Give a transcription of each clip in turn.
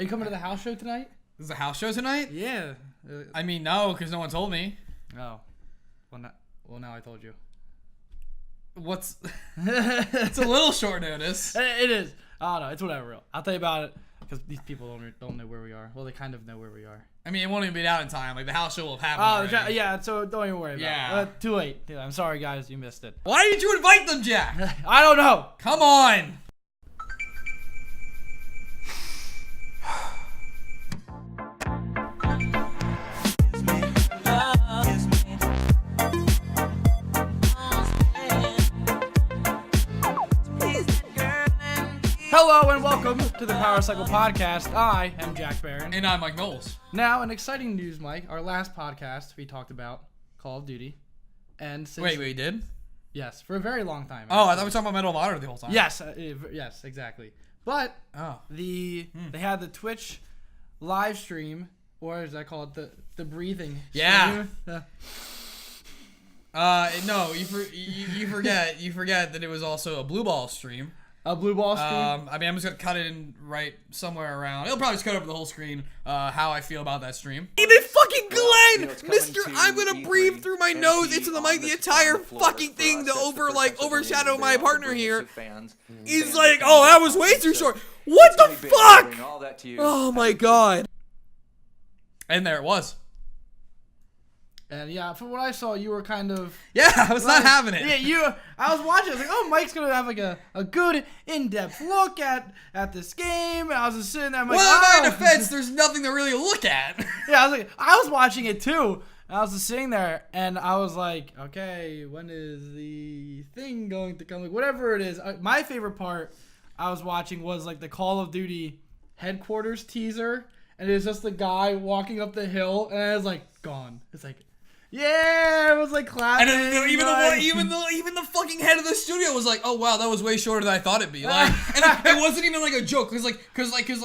Are you coming to the house show tonight? There's a house show tonight? Yeah. I mean, no, because no one told me. Oh. Well, now I told you. What's... It's a little short notice. It is. I don't know. It's whatever. I'll tell you about it because these people don't know where we are. Well, they kind of know where we are. I mean, it won't even be out in time. Like, the house show will have happened already. Yeah, so don't even worry about it. Too late. I'm sorry, guys. You missed it. Why did you invite them, Jack? I don't know. Come on. Hello and welcome to the Power Cycle Podcast. I am Jack Barron. And I'm Mike Knowles. Now, an exciting news, Mike. Our last podcast, we talked about Call of Duty. And since, Wait, we did? Yes, for a very long time. Oh, I thought we were talking about Medal of Honor the whole time. Yes, yes, exactly. But they had the Twitch live stream, or as I call it, the breathing stream. No, you forget that it was also a blue ball stream. A blue ball stream? I mean, I'm just going to cut it in right somewhere around. It'll probably just cut over the whole screen, how I feel about that stream. Hey, fucking Glenn! Mr. I'm going to breathe through my nose into the mic the entire fucking thing to overshadow my partner here. He's like, oh, that was way too short. What the fuck? Oh my god. And there it was. And yeah, from what I saw, you were kind of... Yeah, I was not having it. Yeah, I was watching. I was like, oh, Mike's going to have like a good in-depth look at this game. And I was just sitting there. I'm like, well, in my defense, there's nothing to really look at. Yeah, I was watching it too. And I was just sitting there and I was like, okay, when is the thing going to come? Like, whatever it is. My favorite part I was watching was like the Call of Duty headquarters teaser. And it was just the guy walking up the hill. And I was like, gone. It's like... Yeah, it was like clapping. And then even the fucking head of the studio was like, "Oh wow, that was way shorter than I thought it'd be." Like, and it wasn't even like a joke, cause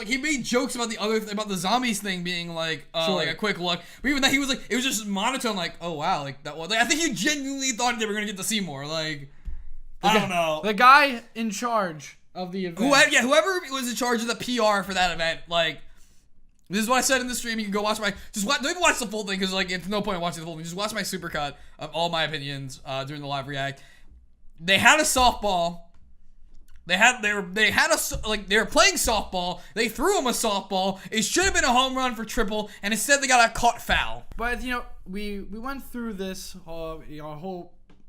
he made jokes about about the zombies thing being like a quick look. But even that, he was like, it was just monotone, like, "Oh wow, like that was." Like, I think he genuinely thought they were gonna get to see more. Like, I don't know. The guy in charge of the event. Whoever was in charge of the PR for that event, like. This is what I said in the stream. You can go watch my... don't even watch the full thing because like it's no point in watching the full thing. Just watch my supercut of all my opinions during the live react. They had a softball. They were playing softball. They threw him a softball. It should have been a home run for triple, and instead they got a caught foul. But we went through this our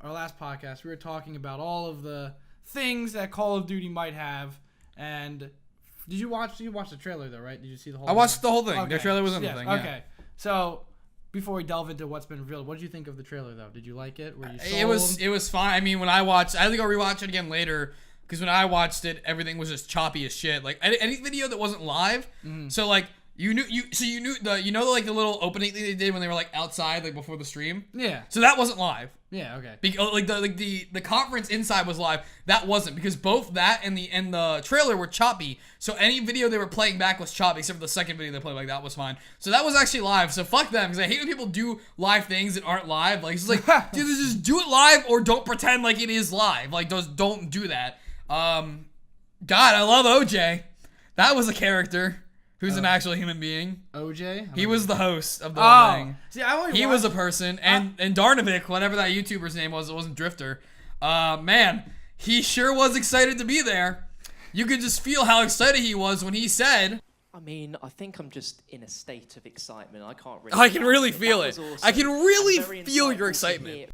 last podcast. We were talking about all of the things that Call of Duty might have, and. Did you watch the trailer though, right? Did you see the whole thing? I watched the whole thing. Okay. The trailer was in the thing. Yeah. Okay. So, before we delve into what's been revealed, what did you think of the trailer though? Did you like it? Were you sold? It was fine. I mean, when I watched, I think I'll rewatch it again later because when I watched it, everything was just choppy as shit. Like any video that wasn't live. Mm-hmm. So like you knew the little opening thing they did when they were like outside like before the stream. Yeah. So that wasn't live. Yeah, okay. The conference inside was live. That wasn't because both that and the trailer were choppy. So any video they were playing back was choppy, except for the second video they played like that was fine. So that was actually live. So fuck them because I hate when people do live things that aren't live. Like it's like dude, just do it live or don't pretend like it is live. Like just don't do that. God, I love OJ. That was a character. Who's an actual human being? OJ? He was the host of the whole thing. See, he was a person, and Darnovic, whatever that YouTuber's name was, it wasn't Drifter. Man, he sure was excited to be there. You could just feel how excited he was when he said... I mean, I think I'm just in a state of excitement. I can't really... I can really feel it. Awesome. I can really feel your excitement.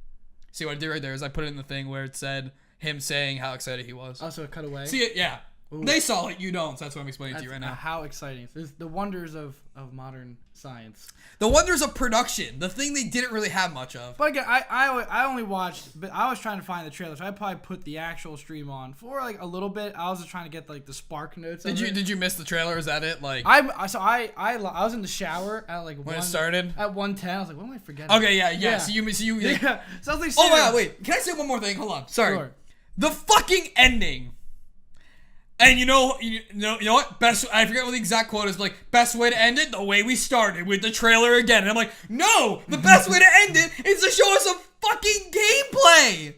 See what I did right there is I put it in the thing where it said him saying how excited he was. Oh, so it cut away? See it? Yeah. Ooh. They saw it, you don't, so that's what I'm explaining to you right now. How exciting. It's the wonders of modern science. The wonders of production, the thing they didn't really have much of. But again, I only watched, but I was trying to find the trailer, so I probably put the actual stream on for like a little bit. I was just trying to get like the spark notes. Did you miss the trailer? Is that it? Like I was in the shower at like when it started at 1:10. I was like, what am I forgetting? Okay, yeah. So you like, yeah. So I was like, oh my god, wait. Can I say one more thing? Hold on. Sorry. Sure. The fucking ending. And you know what? I forget what the exact quote is, but like, best way to end it, the way we started, with the trailer again. And I'm like, no! The best way to end it is to show us some fucking gameplay!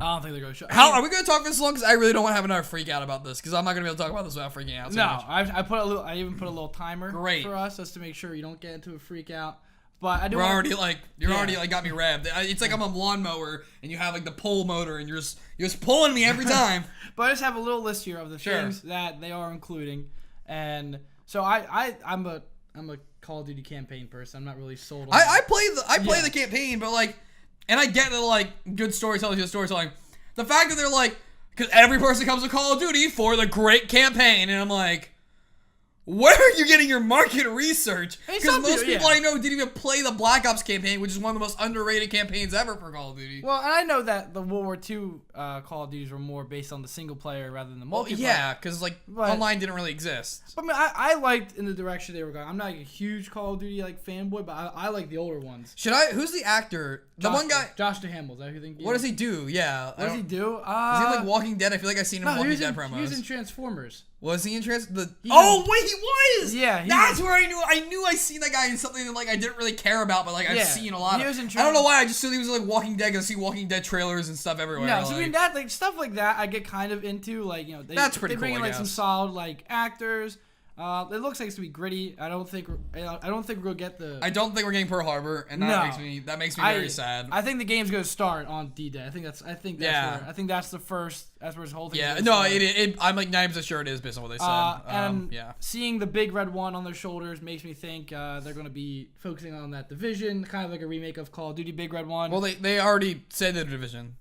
I don't think they're going to show. How are we going to talk this long? Because I really don't want to have another freak out about this. Because I'm not going to be able to talk about this without freaking out. No, I even put a little timer for us just to make sure you don't get into a freak out. But I do. You're already got me revved. It's like I'm a lawnmower and you have like the pole motor and you're just pulling me every time. But I just have a little list here of the things that they are including, and so I'm a Call of Duty campaign person. I'm not really sold on. I play the campaign, but like. And I get that, like, good storytelling. The fact that they're like, because every person comes to Call of Duty for the great campaign, and I'm like, where are you getting your market research? Because most people I know didn't even play the Black Ops campaign, which is one of the most underrated campaigns ever for Call of Duty. Well, and I know that the World War II Call of Duties were more based on the single player rather than the multiplayer. Well, yeah, because like online didn't really exist. But I mean, I liked in the direction they were going. I'm not like a huge Call of Duty like fanboy, but I like the older ones. Who's the actor? One guy. Josh Duhamel. Is that who you think? What does he do? Yeah. What does he do? Is he like Walking Dead? I feel like I've seen him in Walking Dead promos. He was in Transformers. Was he in Transformers? He was! Yeah. That's where I knew I seen that guy in something that like I didn't really care about, but like I've seen a lot of. I don't know why, I just assumed he was like Walking Dead, because I see Walking Dead trailers and stuff everywhere. No, so I mean that like stuff like that I get kind of into, like, you know, they bring in like some solid like actors. It looks like it's gonna be gritty. I don't think we're gonna get the. I don't think we're getting Pearl Harbor, and that makes me very sad. I think the game's gonna start on D-Day. I think that's the first. That's where his whole thing. Yeah, no, I'm like 90% sure it is based on what they said. And seeing the big red one on their shoulders makes me think they're gonna be focusing on that Division, kind of like a remake of Call of Duty Big Red One. Well, they already said the Division.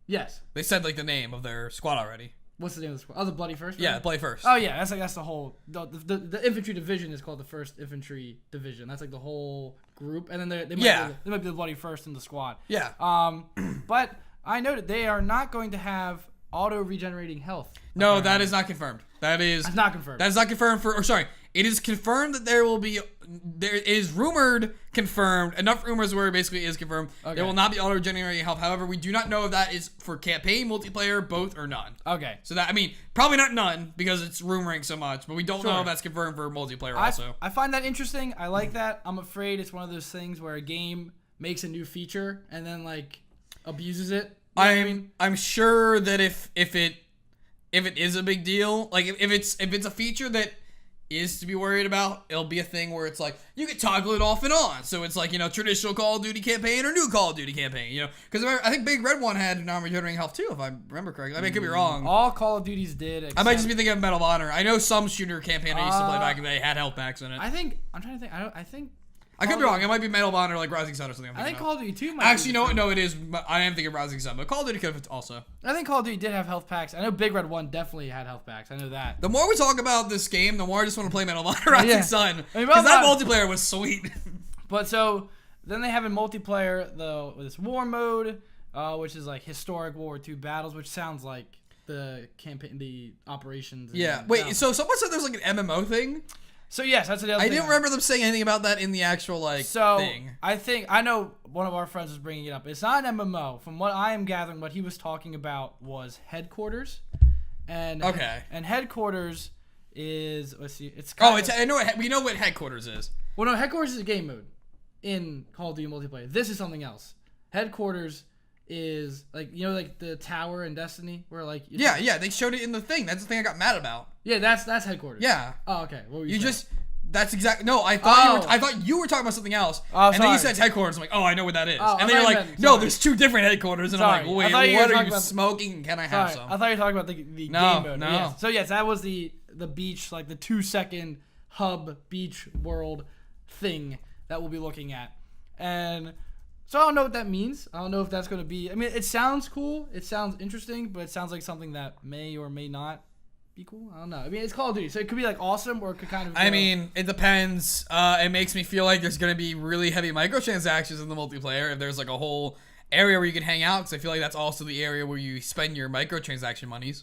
Yes. They said like the name of their squad already. What's the name of the squad? Oh, the Bloody First? Right? Yeah, Bloody First. Oh, yeah. That's the whole... The infantry division is called the 1st Infantry Division. That's like the whole group. And then they might be the Bloody First in the squad. Yeah. But I noted they are not going to have auto-regenerating health. No, apparently. That is not confirmed. That's not confirmed. That is not confirmed it is confirmed that there is confirmed, enough rumors where it basically is confirmed. Okay. There will not be auto-generating health. However, we do not know if that is for campaign, multiplayer, both, or none. Okay. So that, I mean, probably not none, because it's rumoring so much, but we don't know if that's confirmed for multiplayer also. I find that interesting. I like that. I'm afraid it's one of those things where a game makes a new feature and then, like, abuses it. I'm sure that if it is a big deal, like if it's a feature that is to be worried about, it'll be a thing where it's like you can toggle it off and on, so it's like, you know, traditional Call of Duty campaign or new Call of Duty campaign, you know, because I think Big Red One had non-regenerating health too, if I remember correctly. I mean, I could be wrong. All Call of Duties did. I might just be thinking of Medal of Honor. I know some shooter campaign I used to play back in the day had health packs in it. I'm trying to think. I think. I could be wrong. It might be Medal of Honor, like Rising Sun or something. I think Call of Duty 2 might. Actually, no, it is. I am thinking Rising Sun, but Call of Duty could have also. I think Call of Duty did have health packs. I know Big Red 1 definitely had health packs. I know that. The more we talk about this game, the more I just want to play Medal of Honor Rising Sun. Because that multiplayer was sweet. But so, then they have in multiplayer, this war mode, which is like historic World War II battles, which sounds like the campaign, the operations. Yeah. Wait, so someone said there's like an MMO thing? So yes, that's the other thing. I didn't remember them saying anything about that in the actual thing. I know one of our friends was bringing it up. It's not an MMO. From what I am gathering, what he was talking about was headquarters, and headquarters is, let's see, it's kind of, we know what headquarters is. Well, no, headquarters is a game mode in Call of Duty multiplayer. This is something else. Headquarters is like, you know, like the tower in Destiny where like they showed it in the thing. That's the thing I got mad about. Yeah, that's headquarters. Yeah. Oh, okay. What were you saying? That's exactly. No, I thought you were talking about something else. Oh, and then you said headquarters. I'm like, oh, I know what that is. And then you're like, no, there's two different headquarters. And I'm like, wait, what are you smoking? Can I have some? I thought you were talking about the game mode. No. Yes. So yes, that was the beach, like the 2-second hub beach world thing that we'll be looking at. And so I don't know what that means. I don't know if that's going to be... I mean, it sounds cool. It sounds interesting, but it sounds like something that may or may not be cool. I don't know. I mean, it's Call of Duty, so it could be like awesome, or it could kind of... I mean, it depends. It makes me feel like there's going to be really heavy microtransactions in the multiplayer. If there's like a whole area where you can hang out, because I feel like that's also the area where you spend your microtransaction monies.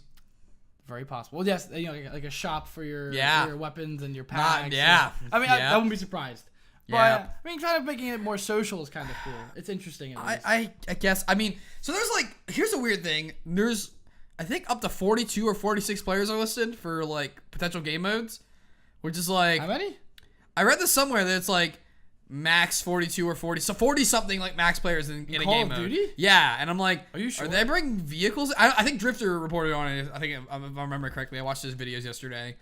Very possible. Well, yes, you know, like a shop for your weapons and your packs. I wouldn't be surprised. But, I mean, kind of making it more social is kind of cool. It's interesting. I guess. I mean, so there's like, here's a weird thing. There's, I think, up to 42 or 46 players are listed for like potential game modes, which is like... How many? I read this somewhere that it's like, max 42 or 40, so 40 something like max players in a Call game of mode. Duty? Yeah, and I'm like, Are you sure? Are they bringing vehicles? I think Drifter reported on it. I think if I remember correctly, I watched his videos yesterday.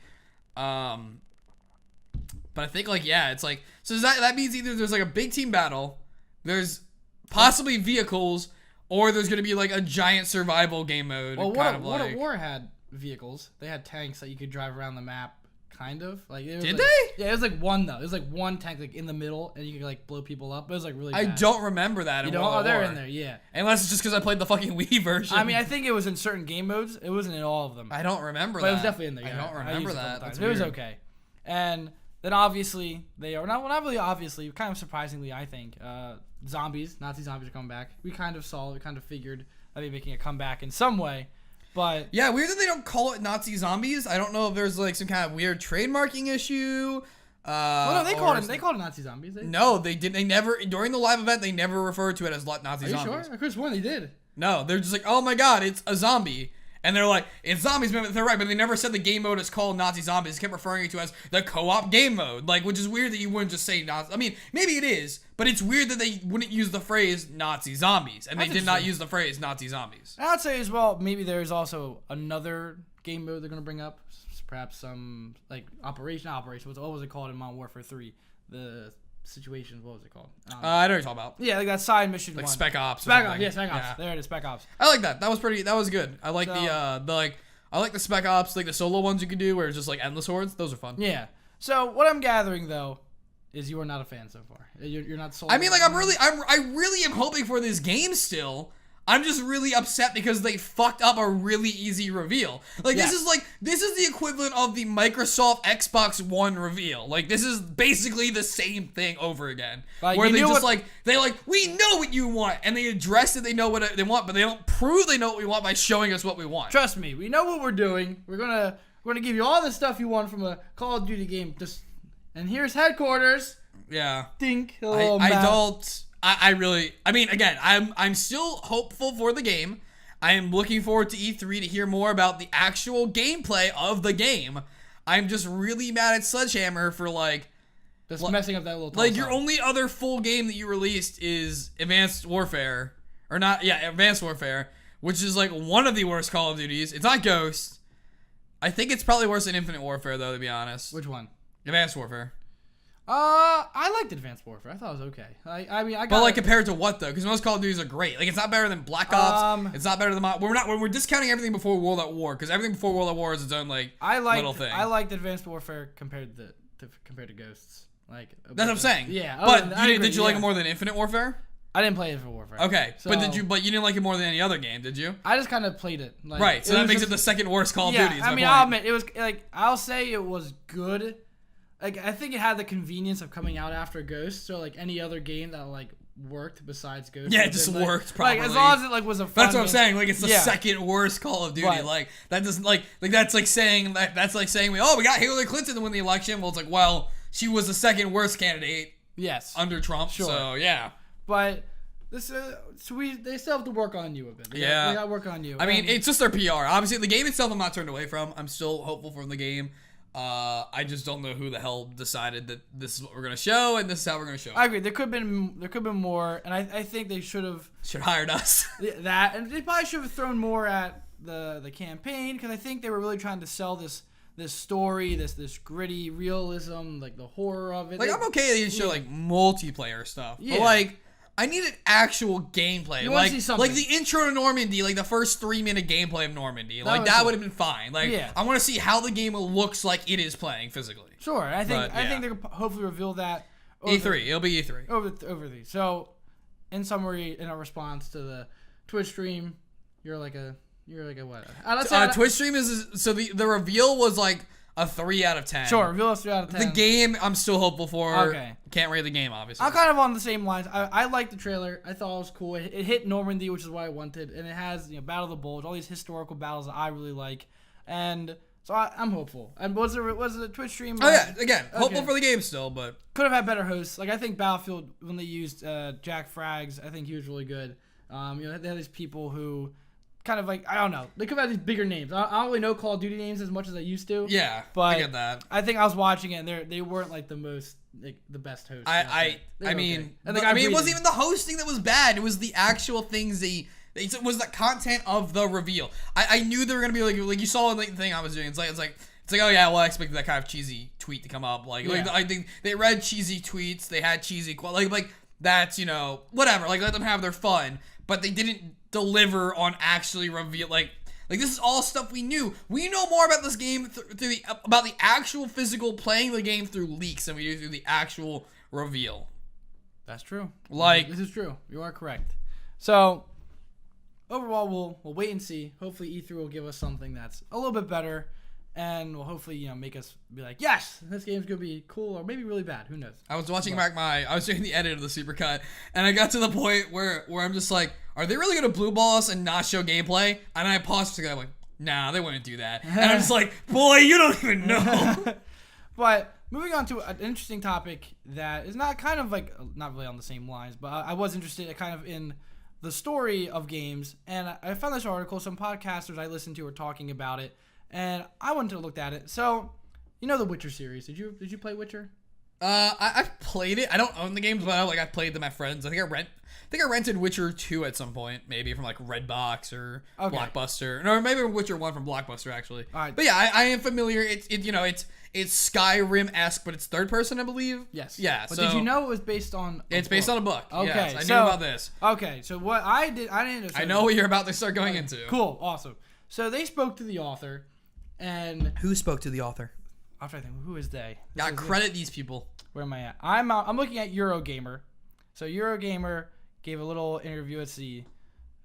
But I think like it's like so that means either there's like a big team battle, there's possibly vehicles, or there's gonna be like a giant survival game mode. Well, kind of What like. at War had vehicles. They had tanks that you could drive around the map. Kind of like it was Did like, they? Yeah, it was like one though. It was like one tank like in the middle, and you could like blow people up. It was like really. I bad. don't remember that. You in know, World oh, at they're War. in there. Yeah. Unless it's just because I played the fucking Wii version. I mean, I think it was in certain game modes. It wasn't in all of them. I don't remember But that. it was definitely in there. I Yeah. don't remember used it a that. couple That's times. It was weird. okay. And then obviously they are not really obviously, kind of surprisingly, I think, Nazi zombies are coming back. We kind of figured they'd be making a comeback in some way, but Yeah, weird that they don't call it Nazi zombies. I don't know if there's like some kind of weird trademarking issue. well, no, they called it Nazi zombies. No, they didn't. They never during the live event. They never referred to it as Nazi Are you zombies. sure? I could have sworn they did. No, they're just like, oh my god, it's a zombie. And they're like, it's zombies, man. They're right, but they never said the game mode is called Nazi Zombies. They kept referring to it as the co-op game mode, like, which is weird that you wouldn't just say Nazi. I mean, maybe it is, but it's weird that they wouldn't use the phrase Nazi Zombies, and they That's did not interesting. use the phrase Nazi Zombies. And I'd say as well, maybe there's also another game mode they're gonna bring up, perhaps some like not operation. What was it called in Modern Warfare 3? The situation. What was it called? I know what you're talking about. Yeah, like that side mission. Like one. Spec Ops. or Spec Ops. something. Yeah, Spec Ops. Yeah. There it is. Spec Ops. I like that. That was good. I like I like the Spec Ops, like the solo ones you can do where it's just like endless hordes. Those are fun. Yeah. So what I'm gathering though is you are not a fan so far. You're not sold. I mean, like I really am hoping for this game still. I'm just really upset because they fucked up a really easy reveal. Like this is the equivalent of the Microsoft Xbox One reveal. Like this is basically the same thing over again. Like, where you they knew just what- we know what you want, and they address it. They know what they want, but they don't prove they know what we want by showing us what we want. Trust me, we know what we're doing. We're gonna give you all the stuff you want from a Call of Duty game. And here's headquarters. Yeah. Think. I mean, again, I'm still hopeful for the game. I am looking forward to E3 to hear more about the actual gameplay of the game. I'm just really mad at Sledgehammer for Just messing up that little. like your only other full game that you released is Advanced Warfare, or not? Yeah, Advanced Warfare, which is like one of the worst Call of Duties. It's not Ghost. I think it's probably worse than Infinite Warfare, though, to be honest. Which one? Advanced Warfare. I liked Advanced Warfare. I thought it was okay. I mean, I got. But like compared to what though? Because most Call of Duties are great. Like it's not better than Black Ops. It's not better than we're discounting everything before World at War because everything before World at War is its own little thing. I liked Advanced Warfare compared to Ghosts. Like That's what I'm saying. Yeah, But did you like it more than Infinite Warfare? I didn't play Infinite Warfare. Okay, So, but you didn't like it more than any other game, did you? I just kind of played it. Like, Right. So that was makes just- it the second worst Call of Yeah, Duty. I mean, I'll admit it was like I'll say it was good. Like I think it had the convenience of coming out after Ghost, so like any other game that like worked besides Ghost. Yeah, it would just been, like- worked Like as properly. long as it like was a fun That's what I'm game. saying. Like it's the Yeah. second worst Call of Duty. Right. Like that doesn't like that's like saying we got Hillary Clinton to win the election. Well, it's like she was the second worst candidate Yes, under Trump. Sure. So yeah. but this they still have to work on you a bit. They got to work on you. I mean, And- it's just their PR. Obviously, the game itself, I'm not turned away from. I'm still hopeful for the game. I just don't know who the hell decided that this is what we're gonna show and this is how we're gonna show it. I agree. There could have been more, and I think they should have Should have hired us. that, and they probably should have thrown more at the campaign because I think they were really trying to sell this story, this gritty realism, like the horror of it. Like I'm okay they didn't show like multiplayer stuff, Yeah. but like I needed actual gameplay. You wanna like see something. like the intro to Normandy, like the first 3-minute gameplay of Normandy, That like was that cool. would have been fine. Like Yeah. I want to see how the game looks like it is playing physically. Sure, I think But, yeah. they could hopefully reveal that. E3, it'll be E3. Over the. So, in summary, in our response to the Twitch stream, you're like a what? Let's say Twitch stream is so the reveal was like a 3 out of 10. Sure, reveal us 3 out of 10. The game, I'm still hopeful for. Okay. Can't rate the game, obviously. I'm kind of on the same lines. I liked the trailer. I thought it was cool. It hit Normandy, which is what I wanted, and it has Battle of the Bulge, all these historical battles that I really like, and so I'm hopeful. And was it a Twitch stream? Oh yeah, again, hopeful Okay. for the game still, but Could have had better hosts. Like I think Battlefield when they used Jack Frags, I think he was really good. They had these people who kind of like, I don't know. They could have these bigger names. I don't really know Call of Duty names as much as I used to. Yeah, but I get that. I think I was watching it, and they weren't like the most like the best hosts. I mean, it wasn't even the hosting that was bad. It was the actual things it was the content of the reveal. I knew they were gonna be like you saw the thing I was doing. It's like oh yeah, well I expected that kind of cheesy tweet to come up. Like I think they read cheesy tweets. They had cheesy like that's whatever. Like let them have their fun, but they didn't deliver on actually reveal like this is all stuff we knew. We know more about this game about the actual physical playing the game through leaks than we do through the actual reveal. That's true. Like this is true. You are correct. So overall, we'll wait and see. Hopefully, E3 will give us something that's a little bit better, and will hopefully make us be like, yes, this game's gonna be cool or maybe really bad. Who knows? I was watching I was doing the edit of the supercut, and I got to the point where I'm just like, are they really gonna blue ball us and not show gameplay? And I paused for a second. I'm like, nah, they wouldn't do that. And I'm just like, boy, you don't even know. But moving on to an interesting topic that is not really on the same lines, but I was interested kind of in the story of games, and I found this article. Some podcasters I listened to were talking about it, and I wanted to look at it. So, the Witcher series. Did you play Witcher? I've played it. I don't own the games, but I've played them at friends. I think I rented Witcher 2 at some point, maybe from like Redbox or Blockbuster, or maybe Witcher 1 from Blockbuster actually. All right. But yeah, I am familiar. It's Skyrim-esque, but it's third person, I believe. Yes. Yeah. But did you know it was based on? It's based on a book. Okay. Yes, I knew about this. Okay. So what I didn't know. I know what you're about to start going into. Cool. Awesome. So they spoke to the author, and who spoke to the author? I'm trying to think. Who is they? Credit these people. Where am I at? I'm looking at Eurogamer. So Eurogamer gave a little interview at the.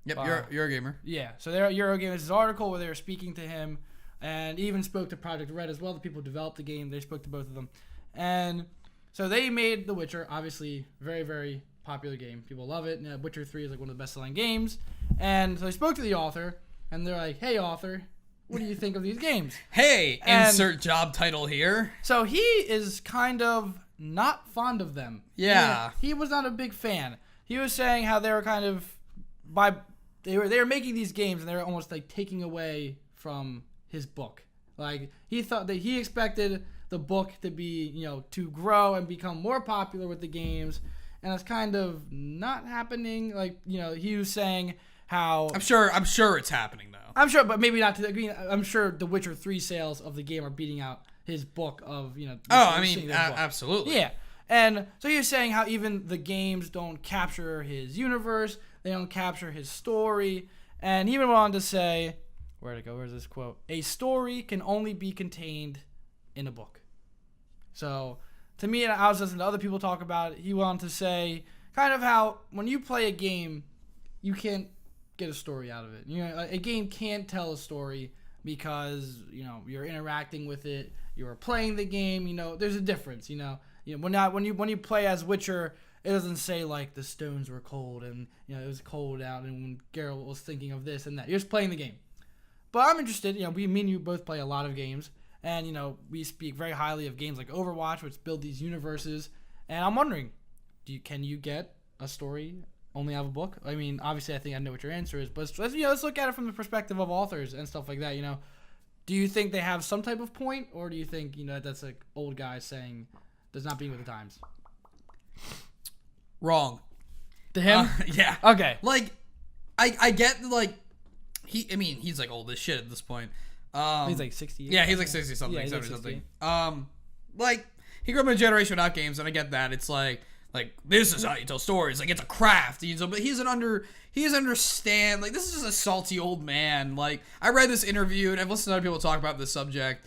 Yep, Eurogamer. Yeah. So they're Eurogamer. This article where they were speaking to him. And even spoke to Project Red as well. The people who developed the game, they spoke to both of them. And so they made The Witcher, obviously very, very popular game. People love it. And Witcher 3 is like one of the best-selling games. And so they spoke to the author, and they're like, hey, author, what do you think of these games? Hey, insert job title here. So he is kind of not fond of them. Yeah. He was not a big fan. He was saying how they were kind of, they were making these games, and they were almost like taking away from his book. Like he thought that he expected the book to be, to grow and become more popular with the games, and it's kind of not happening. Like, he was saying how I'm sure it's happening though. I'm sure, but maybe not to the degree. I'm sure the Witcher 3 sales of the game are beating out his book of, absolutely. Yeah. And so he was saying how even the games don't capture his universe, they don't capture his story, and he even went on to say, where'd it go? Where's this quote? A story can only be contained in a book. So, to me, and I was listening to other people talk about it, he wanted to say kind of how when you play a game, you can't get a story out of it. A game can't tell a story because, you're interacting with it, you're playing the game, there's a difference, when you play as Witcher, it doesn't say like the stones were cold and, it was cold out and when Geralt was thinking of this and that. You're just playing the game. But I'm interested, me and you both play a lot of games, and, we speak very highly of games like Overwatch, which build these universes, and I'm wondering, can you get a story only out of a book? I mean, obviously I think I know what your answer is, but let's look at it from the perspective of authors and stuff like that, Do you think they have some type of point, or do you think, that's like old guys saying does not being with the times? Wrong. To him? Yeah. Okay. Like, I get, like, he's like old as shit at this point. He's like 60. Yeah, he's like 60 something, yeah, 70 something. Like he grew up in a generation without games, and I get that. It's like this is how you tell stories. Like it's a craft. But he doesn't understand. Like this is just a salty old man. Like I read this interview, and I've listened to other people talk about this subject.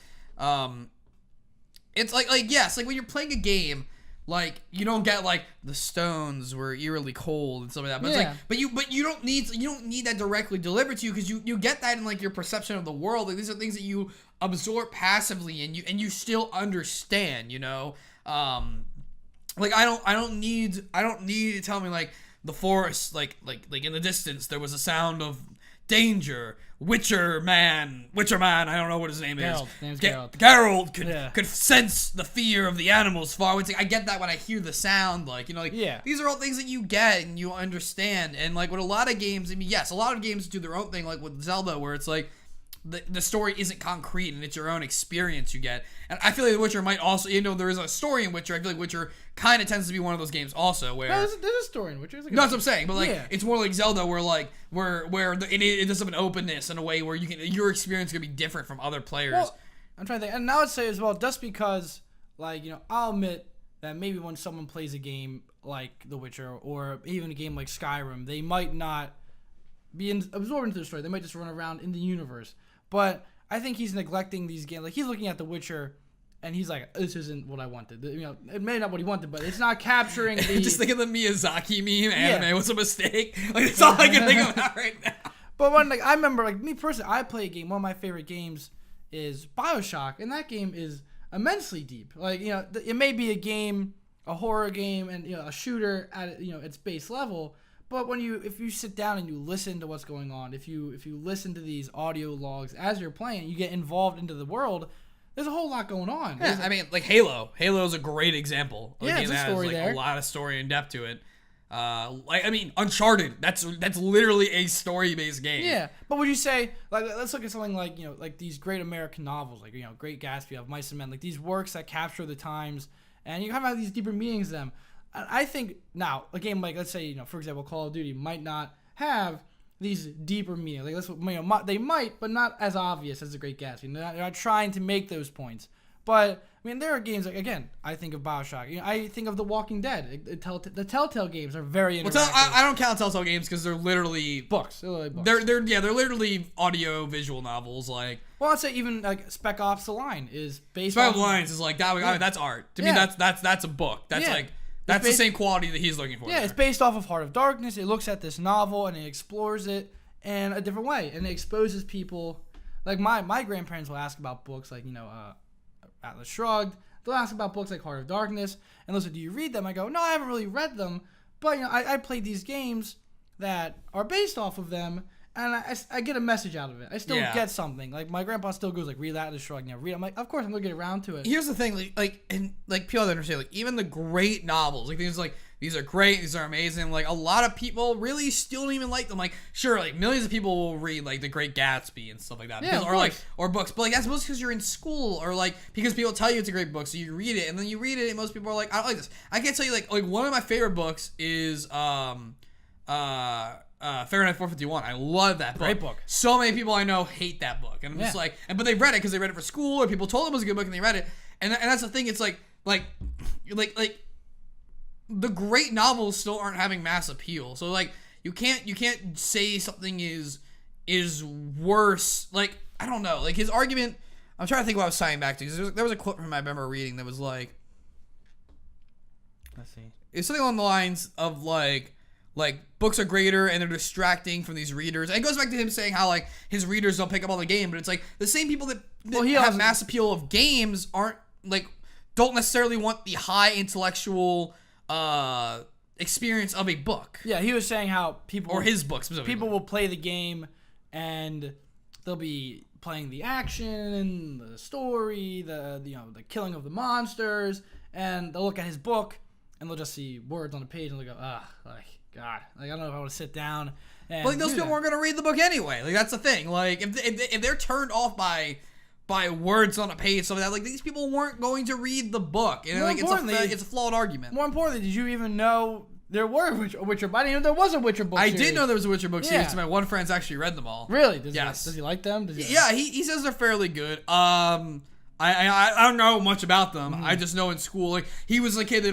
It's like yes, like when you're playing a game. Like you don't get like the stones were eerily cold and stuff like that, but yeah. It's like, but you don't need that directly delivered to you because you get that in like your perception of the world. Like these are things that you absorb passively and you still understand. Like I don't need to tell me like the forest like in the distance there was a sound of danger. Witcher man, I don't know what his name is. Geralt. Name's Geralt. Geralt could sense the fear of the animals far away. It's like, I get that when I hear the sound, like, you know, like, Yeah. these are all things that you get and you understand. And like with a lot of games, I mean, yes, a lot of games do their own thing, like with Zelda, where it's like the story isn't concrete and it's your own experience you get. And I feel like The Witcher might also, you know, there is a story in Witcher. I feel like Witcher kind of tends to be one of those games also where... No, there's a story in Witcher. No, that's what I'm saying. But like, Yeah. it's more like Zelda, where like it does have an openness in a way where your experience is gonna be different from other players. Well, I'm trying to think, and I would say as well, just because, like, you know, I'll admit that maybe when someone plays a game like The Witcher or even a game like Skyrim, they might not be absorbed into the story. They might just run around in the universe. But I think he's neglecting these games. Like, he's looking at The Witcher, and he's like, "This isn't what I wanted." You know, it may not what he wanted, but it's not capturing the. Just think of the Miyazaki meme. Anime was a mistake. Like, that's all I can think about right now. But when, like, I remember, like, me personally, I play a game. One of my favorite games is BioShock, and that game is immensely deep. Like, you know, it may be a game, a horror game, and, you know, a shooter at, you know, its base level. But if you sit down and you listen to what's going on, if you listen to these audio logs as you're playing, you get involved into the world. There's a whole lot going on. Yeah, I mean, like Halo. Halo is a great example. Yeah, game it's a that story has, like, there. a lot of story and depth to it. Like, I mean, Uncharted. That's literally a story-based game. Yeah, but would you say, like, let's look at something like, you know, like these great American novels, like, you know, Great Gatsby, of Mice and Men, like these works that capture the times, and you kind of have these deeper meanings to them. I think now a game like, let's say, you know, for example, Call of Duty might not have these deeper meanings. Like, you know, they might, but not as obvious as the Great Gatsby. They're not trying to make those points. But I mean, there are games like, again, I think of BioShock. You know, I think of The Walking Dead. The Telltale games are very interactive. Well, I don't count Telltale games because they're literally books. They're like books. They're literally audio visual novels. Like, well, I'd say even like Spec Ops: The Line is based Spec on Ops: The Line is like that. I mean, that's art to me. Yeah. That's a book. That's Yeah. like that's the same quality that he's looking for. Yeah, there. it's based off of Heart of Darkness. It looks at this novel and it explores it in a different way, and it exposes people. Like my grandparents will ask about books like, you know, Atlas Shrugged. They'll ask about books like Heart of Darkness, and they'll say, "Do you read them?" I go, "No, I haven't really read them, but, you know, I played these games that are based off of them, and I get a message out of it. I still get something. Like, my grandpa still goes like, read Atlas Shrugged, you know, read. I'm like, of course I'm gonna get around to it. Here's the thing, and people have to understand, like, even the great novels, like, these are great, these are amazing. Like, a lot of people really still don't even like them. Like, sure, like, millions of people will read, like, The Great Gatsby and stuff like that. Yeah, or books. But, like, that's mostly because you're in school, or, like, because people tell you it's a great book, so you read it, and then you read it, and most people are like, I don't like this. I can't tell you, like one of my favorite books is, Fahrenheit 451. I love that book. Great book. So many people I know hate that book, and I'm just like, but they read it because they read it for school, or people told them it was a good book, and they read it, and that's the thing. It's like the great novels still aren't having mass appeal. So like you can't say something is worse. Like, I don't know. Like, his argument. I'm trying to think what I was signing back to. 'Cause there was a quote from him I remember reading that was like, Let's see. it's something along the lines of like books are greater and they're distracting from these readers. And it goes back to him saying how like his readers don't pick up on the game, but it's like the same people that have mass appeal of games don't necessarily want the high intellectual experience of a book. Yeah, he was saying how people, or his book specifically. People will play the game and they'll be playing the action, the story, the killing of the monsters, and they'll look at his book and they'll just see words on the page and they'll go, like, God, like, I don't know if I want to sit down. And but like, those people weren't going to read the book anyway. Like, that's the thing. Like, if they're turned off by words on a page, something like that, like, these people weren't going to read the book. And like, it's a flawed argument. More importantly, did you even know there were Witcher? I didn't know there was a Witcher book series. I did know there was a Witcher book series. So my one friend's actually read them all. Really? Yes. Does he like them? Yeah, he says they're fairly good. I don't know much about them. I just know in school, like, he was a kid that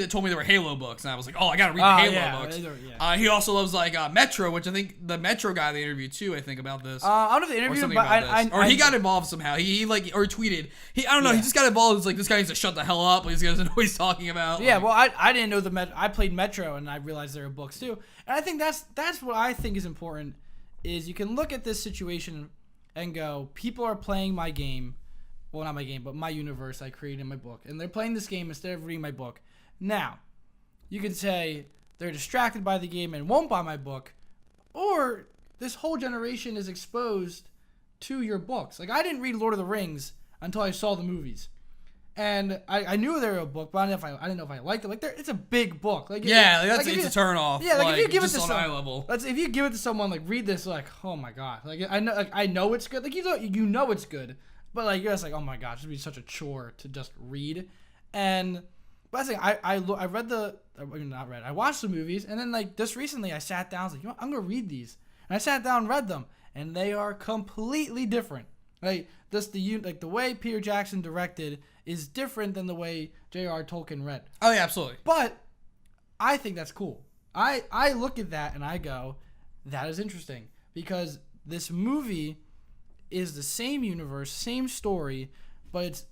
told me there were Halo books, and I was like, I gotta read the Halo books. He also loves like Metro, which I think the Metro guy they interviewed too. I think about this. I don't know if they interviewed him, but he got involved somehow. He tweeted. I don't know. He just got involved. It's like, this guy needs to shut the hell up. He doesn't know what he's talking about. Yeah, well, I didn't know I played Metro, and I realized there were books too. And I think that's what I think is important. Is you can look at this situation and go, people are playing my game. Well, not my game, but my universe I created in my book. And they're playing this game instead of reading my book. Now, you could say they're distracted by the game and won't buy my book. Or this whole generation is exposed to your books. Like, I didn't read Lord of the Rings until I saw the movies. And I knew they were a book, but I didn't know if I liked it. Like, it's a big book. Like, it's a turn off. Yeah, like if you give it to on eye level. If you give it to someone, like, read this, like, oh my god, like I know it's good. Like, you know it's good, but like you're just like, oh my gosh, it'd be such a chore to just read. And but I think I watched the movies, and then like just recently I sat down, I was like, you know what, I'm gonna read these, and I sat down and read them, and they are completely different. Like the way Peter Jackson directed is different than the way J.R. Tolkien read. Oh yeah, absolutely. But I think that's cool. I look at that and I go, that is interesting, because this movie is the same universe, same story, but it's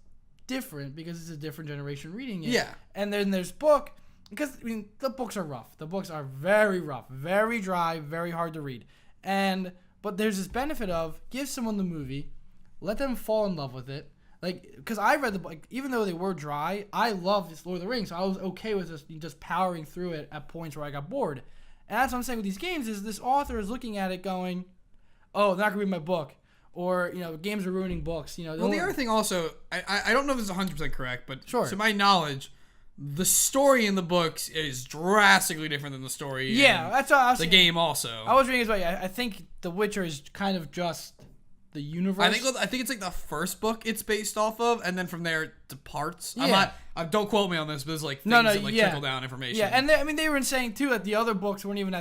different because it's a different generation reading it. Yeah. And then there's book, because I mean the books are rough. The books are very rough, very dry, very hard to read. But there's this benefit of give someone the movie, let them fall in love with it. Like, because I read the book, even though they were dry, I loved this Lord of the Rings, so I was okay with just powering through it at points where I got bored. And that's what I'm saying with these games, is this author is looking at it going, oh, they're not going to read my book. Or, games are ruining books. Well, the other thing also, I don't know if this is 100% correct, but sure. To my knowledge, the story in the books is drastically different than the story in that's what I was the game also. I was reading as well. I think The Witcher is kind of just the universe. I think it's like the first book it's based off of, and then from there it departs. Yeah. Don't quote me on this, but there's like things that trickle down information. Yeah, and they were saying too that the other books weren't even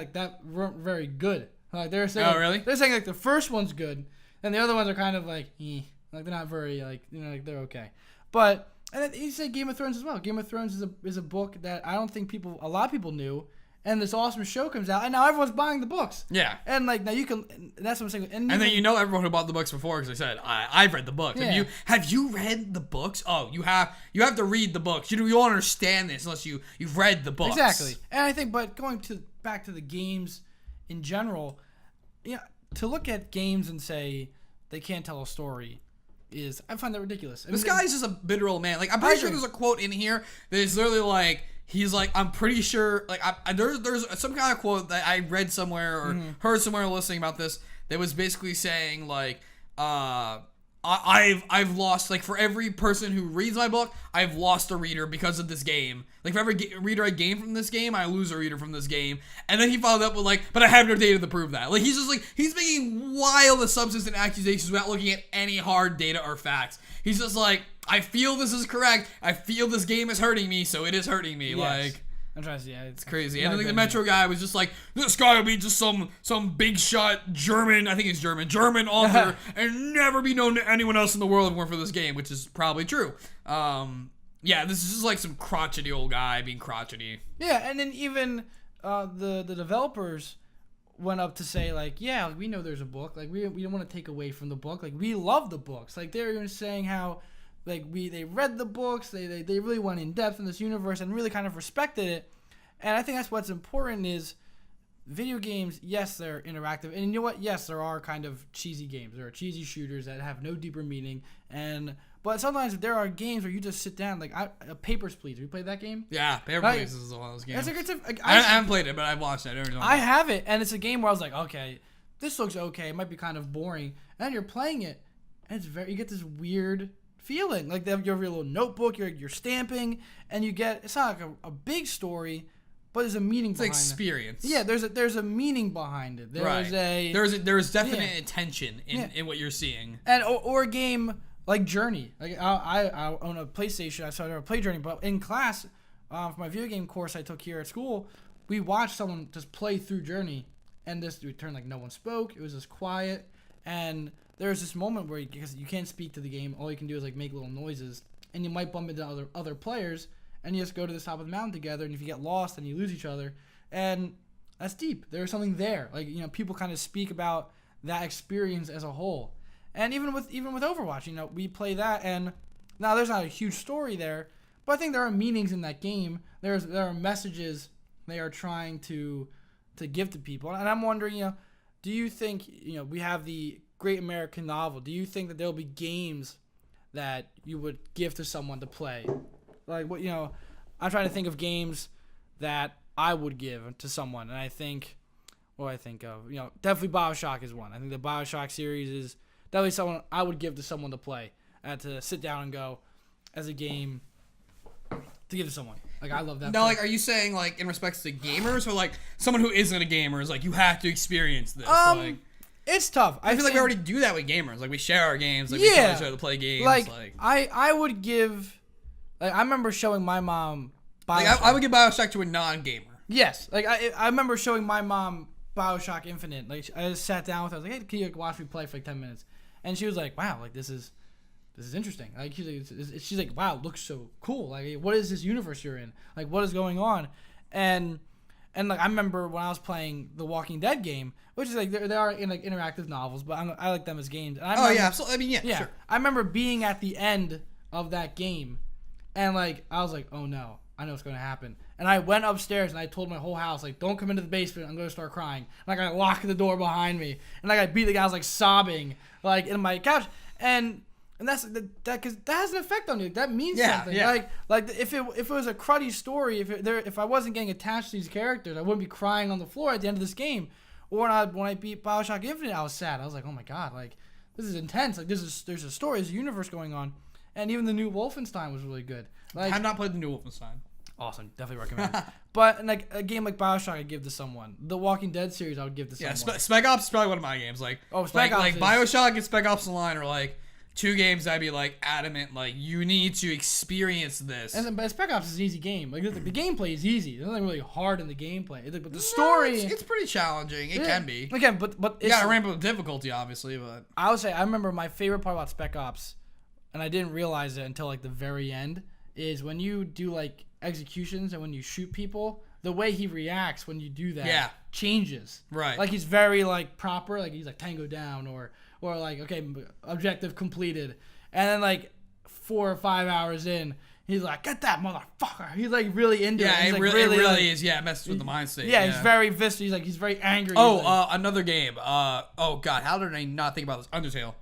weren't very good. Like they were saying, oh really? They're saying like the first one's good, and the other ones are kind of like, like they're not very like they're okay. But and then you say Game of Thrones as well. Game of Thrones is a book that I don't think a lot of people knew. And this awesome show comes out, and now everyone's buying the books. Yeah. And like now you can. That's what I'm saying. And then everyone who bought the books before, because I said I've read the books. Yeah. Have you read the books? Oh, you have to read the books. You won't understand this unless you've read the books. Exactly. And I think, but going back to the games in general, to look at games and say they can't tell a story I find that ridiculous. This guy's just a bitter old man. Like, I'm pretty sure there's a quote in here that is literally like, he's like, I'm pretty sure, like, there's some kind of quote that I read somewhere or heard somewhere listening about this that was basically saying, like, I've lost, like, for every person who reads my book, I've lost a reader because of this game. Like, for every reader I gain from this game, I lose a reader from this game. And then he followed up with, like, but I have no data to prove that. Like, he's just, like, he's making wild assumptions and accusations without looking at any hard data or facts. He's just like, I feel this is correct. I feel this game is hurting me, so it is hurting me. Yes. Like, I'm trying to see. It's crazy. And then like, the Metro guy was just like, this guy will be just some big shot German, I think he's German author, and never be known to anyone else in the world if it weren't for this game, which is probably true. Yeah, this is just like some crotchety old guy being crotchety. Yeah, and then even the developers went up to say, like, yeah, we know there's a book. Like, we don't want to take away from the book. Like, we love the books. Like, they're even saying how, like, they read the books. They really went in depth in this universe and really kind of respected it. And I think that's what's important is video games, yes, they're interactive. And you know what? Yes, there are kind of cheesy games. There are cheesy shooters that have no deeper meaning. But sometimes there are games where you just sit down, like Papers, Please. Have you played that game? Yeah, Papers, Please is one of those games. I haven't played it, but I've watched it. I have it, and it's a game where I was like, okay, this looks okay. It might be kind of boring. And then you're playing it, and you get this weird feeling. Like, you have your little notebook, you're stamping, and it's not like a big story, but there's a meaning behind it. It's experience. Yeah, there's a meaning behind it. There's definite intention in what you're seeing. And or a game like Journey. Like I own a PlayStation, so I never played Journey. But in class, for my video game course I took here at school, we watched someone just play through Journey, and this would turn like no one spoke. It was just quiet, and there was this moment where because you can't speak to the game, all you can do is like make little noises, and you might bump into other players, and you just go to the top of the mountain together. And if you get lost, then you lose each other, and that's deep. There's something there. Like, people kind of speak about that experience as a whole. And even with Overwatch, we play that, and now there's not a huge story there, but I think there are meanings in that game. There are messages they are trying to give to people, and I'm wondering, do you think we have the Great American Novel? Do you think that there'll be games that you would give to someone to play? Like, what I'm trying to think of games that I would give to someone, and I think what I think of. Definitely BioShock is one. I think the BioShock series is definitely someone I would give to someone to play, to sit down and go as a game to give to someone. Like, I love that. Now, like, are you saying, like, in respects to gamers, or, like, someone who isn't a gamer is like, you have to experience this? Like, it's tough. I feel like we already do that with gamers. Like, we share our games. Like, we tell each other to play games. Like, I would give... Like, I remember showing my mom BioShock. Like, I would give BioShock to a non-gamer. Yes. Like, I remember showing my mom BioShock Infinite. Like, I just sat down with her. I was like, hey, can you watch me play for like 10 minutes? And she was like, wow, like, this is interesting. Like, she's like, wow, it looks so cool. Like, what is this universe you're in? Like, what is going on? And like, I remember when I was playing the Walking Dead game, which is like, they are in like interactive novels, but I like them as games. And Absolutely. I mean, yeah, sure. I remember being at the end of that game, and like, I was like, oh no, I know what's going to happen. And I went upstairs and I told my whole house, like, don't come into the basement. I'm going to start crying. And like, I locked the door behind me. And like, I beat the guy. I was like sobbing, like, in my couch. And that's because that has an effect on you. That means something. Yeah. Like if it was a cruddy story, if I wasn't getting attached to these characters, I wouldn't be crying on the floor at the end of this game. Or when I beat BioShock Infinite, I was sad. I was like, oh my god, like, this is intense. Like, there's a story, there's a universe going on. And even the new Wolfenstein was really good. Like, I've not played the new Wolfenstein. Awesome, definitely recommend it. But like a game like BioShock, I'd give to someone. The Walking Dead series, I would give to someone. Yeah, Spec Ops is probably one of my games. Like, Spec Ops like is... BioShock and Spec Ops Online are like two games I'd be like adamant, like, you need to experience this. But Spec Ops is an easy game. Like, the gameplay is easy. There's nothing really hard in the gameplay. But the story, it's pretty challenging. It can be. Again, but you gotta ramp up the difficulty, obviously. But I would say I remember my favorite part about Spec Ops, and I didn't realize it until like the very end, is when you do like executions and when you shoot people, the way he reacts when you do that changes. Right. Like, he's very like proper, like he's like tango down or like, okay, objective completed. And then like 4 or 5 hours in, he's like, get that motherfucker. He's like really into it. Yeah, it really is. Yeah, it messes with the mind state. Yeah, he's very visceral. He's very angry. Another game. Oh god, how did I not think about this? Undertale.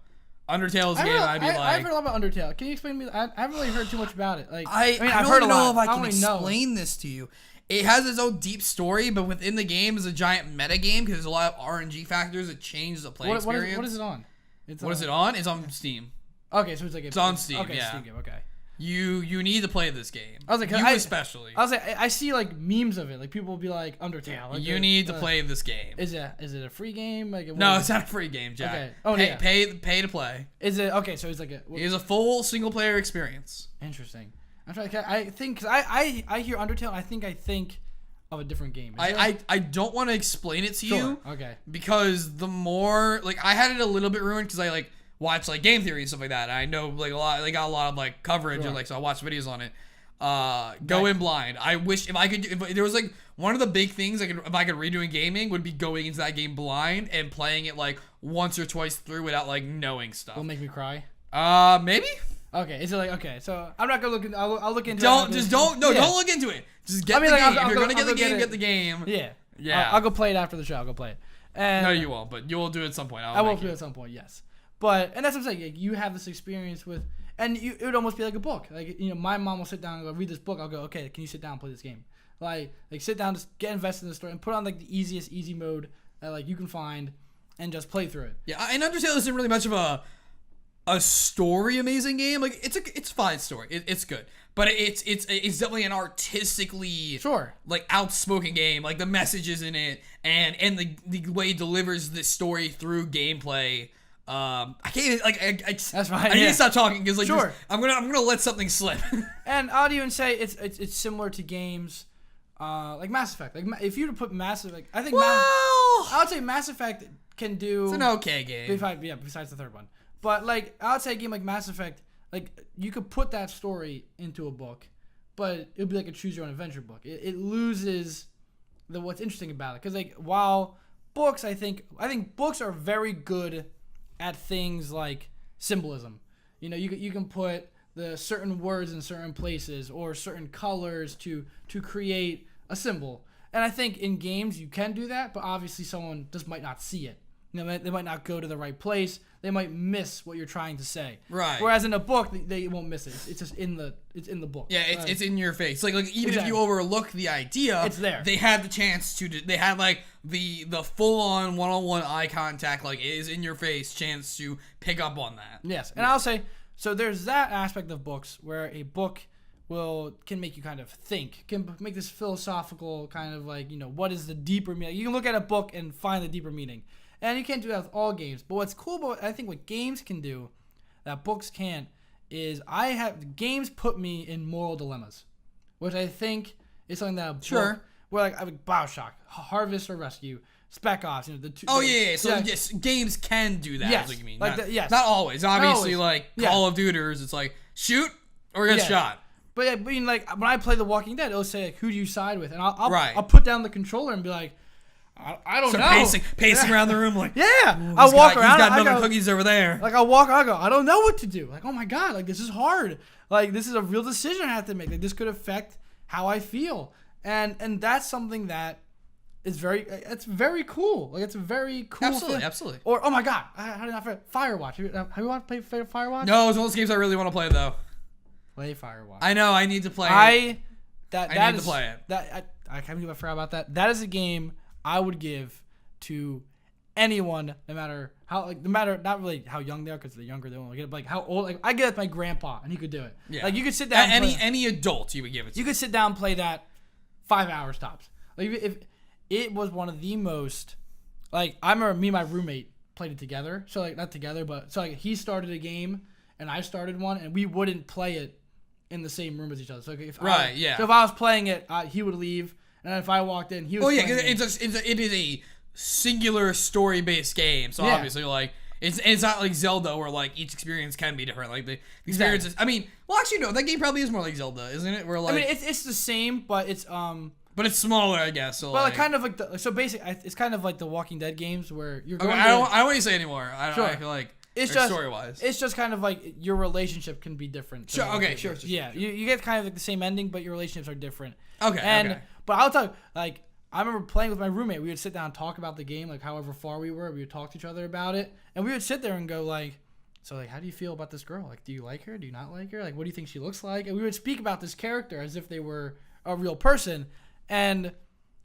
Undertale is a game I'd be like... I've heard a lot about Undertale. Can you explain to me? I haven't really heard too much about it. Like, I mean, I've heard a lot. If I can explain this to you. It has its own deep story, but within the game is a giant meta game because there's a lot of RNG factors that change the play experience. What is it on? What is it on? It's on Steam. Okay, so it's on Steam. Okay, yeah. Steam game. Okay. You need to play this game. I was like, especially. I was like, I see like memes of it. Like, people will be like, Undertale. Like, you need to play this game. Is it a free game? Like, no, it's not a free game, Jack. Okay. Oh, pay to play. Is it okay? So it's like it's a full single player experience. Interesting. I'm trying to. I think because I hear Undertale. I think of a different game. I don't want to explain it to you. Okay. Because the more like I had it a little bit ruined because I like watch like game theory and stuff like that. And I know like a lot. They got a lot of like coverage and like so I watch videos on it. Go in blind. I wish if there was like one of the big things if I could redo in gaming would be going into that game blind and playing it like once or twice through without like knowing stuff. Will make me cry. Maybe. Okay, is it like okay? So I'm not gonna look. I'll look into. Don't look into it. Just get the game. If you're gonna get the game, get the game. Yeah. Yeah. I'll go play it after the show. I'll go play it. And no, you won't. But you will do it at some point. I will do it at some point. Yes. And that's what I'm saying. Like, you have this experience with, and it would almost be like a book. Like, my mom will sit down and go read this book. I'll go, okay, can you sit down and play this game? Like sit down, just get invested in the story and put on like the easy mode that like you can find, and just play through it. Yeah, and Undertale isn't really much of a story amazing game. Like it's a fine story. It's good, but it's definitely an artistically like outspoken game. Like the messages in it and the way it delivers this story through gameplay. I can't even, like that's right. I need to stop talking because like I'm gonna let something slip. And I'd even say it's similar to games like Mass Effect. Like if you were to put Mass Effect, I think I would say Mass Effect can do. It's an okay game. Besides the third one. But like I would say a game like Mass Effect, like you could put that story into a book, but it would be like a choose your own adventure book. It loses what's interesting about it because like while books, I think books are very good at things like symbolism. You can put the certain words in certain places or certain colors to create a symbol. And I think in games you can do that, but obviously someone just might not see it. they might not go to the right place. They might miss what you're trying to say. Right. Whereas in a book, they won't miss it. It's just in the book. Yeah, it's in your face. Like even if Exactly. you overlook the idea, It's there. They had the chance to. They had like the full on one-on-one eye contact. Like it is in your face chance to pick up on that. Yes, and I'll say so. There's that aspect of books where a book can make you kind of think, can make this philosophical kind of like what is the deeper meaning. You can look at a book and find the deeper meaning. And you can't do that with all games. But what's cool about I think what games can do that books can't is games put me in moral dilemmas, which I think is something that a book, where like I mean BioShock, Harvest or Rescue, Spec Ops, the two. Oh yeah. So yes, games can do that. Yes, Is what you mean? like not always. Obviously, always. like Yeah. Call of Duty's, it's like shoot or get shot. But I mean, like when I play The Walking Dead, it'll say like who do you side with, and Right. I'll put down the controller and be like, I don't know. Pacing around the room like I'll walk around. He's got I milk and go, cookies over there. Like I'll walk. I go. I don't know what to do. Like oh my god. Like this is hard. Like this is a real decision I have to make. Like this could affect how I feel. And that's something that is very cool. Like it's a very cool. Absolutely. Or oh my god. How did I forget Firewatch? Have you watched play Firewatch? No, it's one of those games I really want to play though. Play Firewatch. I know. I need to play. I need to play it. I can't believe I forgot about that. That is a game I would give to anyone, no matter not really how young they are, because they're younger, they won't get it, but like how old. Like I get it with my grandpa, and he could do it. Yeah. Like you could sit down. Any adult you would give it to. You could sit down and play that 5 hours tops. Like if it was one of the most, like I remember me and my roommate played it together. So like not together, but so like he started a game and I started one, and we wouldn't play it in the same room as each other. So if So if I was playing it, he would leave, and then if I walked in, he was. Oh yeah, playing it is a singular story-based game. So obviously, like it's not like Zelda where like each experience can be different. Like the experiences. Exactly. I mean, well, actually no, that game probably is more like Zelda, isn't it? Where like I mean, it's the same, but it's but it's smaller, I guess. So But like kind of like it's kind of like the Walking Dead games where you're okay, going. I don't want to say anymore. I feel like it's just story-wise. It's just kind of like your relationship can be different. Sure. Okay. Sure. Yeah. You get kind of like the same ending, but your relationships are different. Okay. But I'll tell you, like I remember playing with my roommate. We would sit down and talk about the game, like however far we were. We would talk to each other about it, and we would sit there and go like, so like, how do you feel about this girl? Like, do you like her? Do you not like her? Like, what do you think she looks like? And we would speak about this character as if they were a real person, and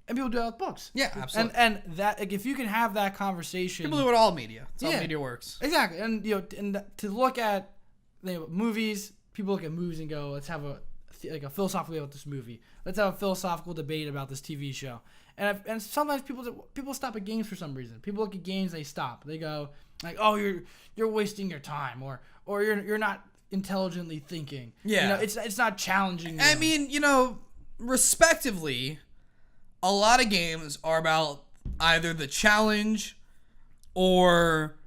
people do that with books. Yeah, absolutely. And that like if you can have that conversation, people do it with all media. That's how media works. Exactly, and and to look at movies, people look at movies and go, let's have a philosophical debate about this movie. Let's have a philosophical debate about this TV show. And sometimes people stop at games for some reason. People look at games, they stop. They go like, oh, you're wasting your time, or you're not intelligently thinking. Yeah, it's not challenging. I mean, respectively, a lot of games are about either the challenge or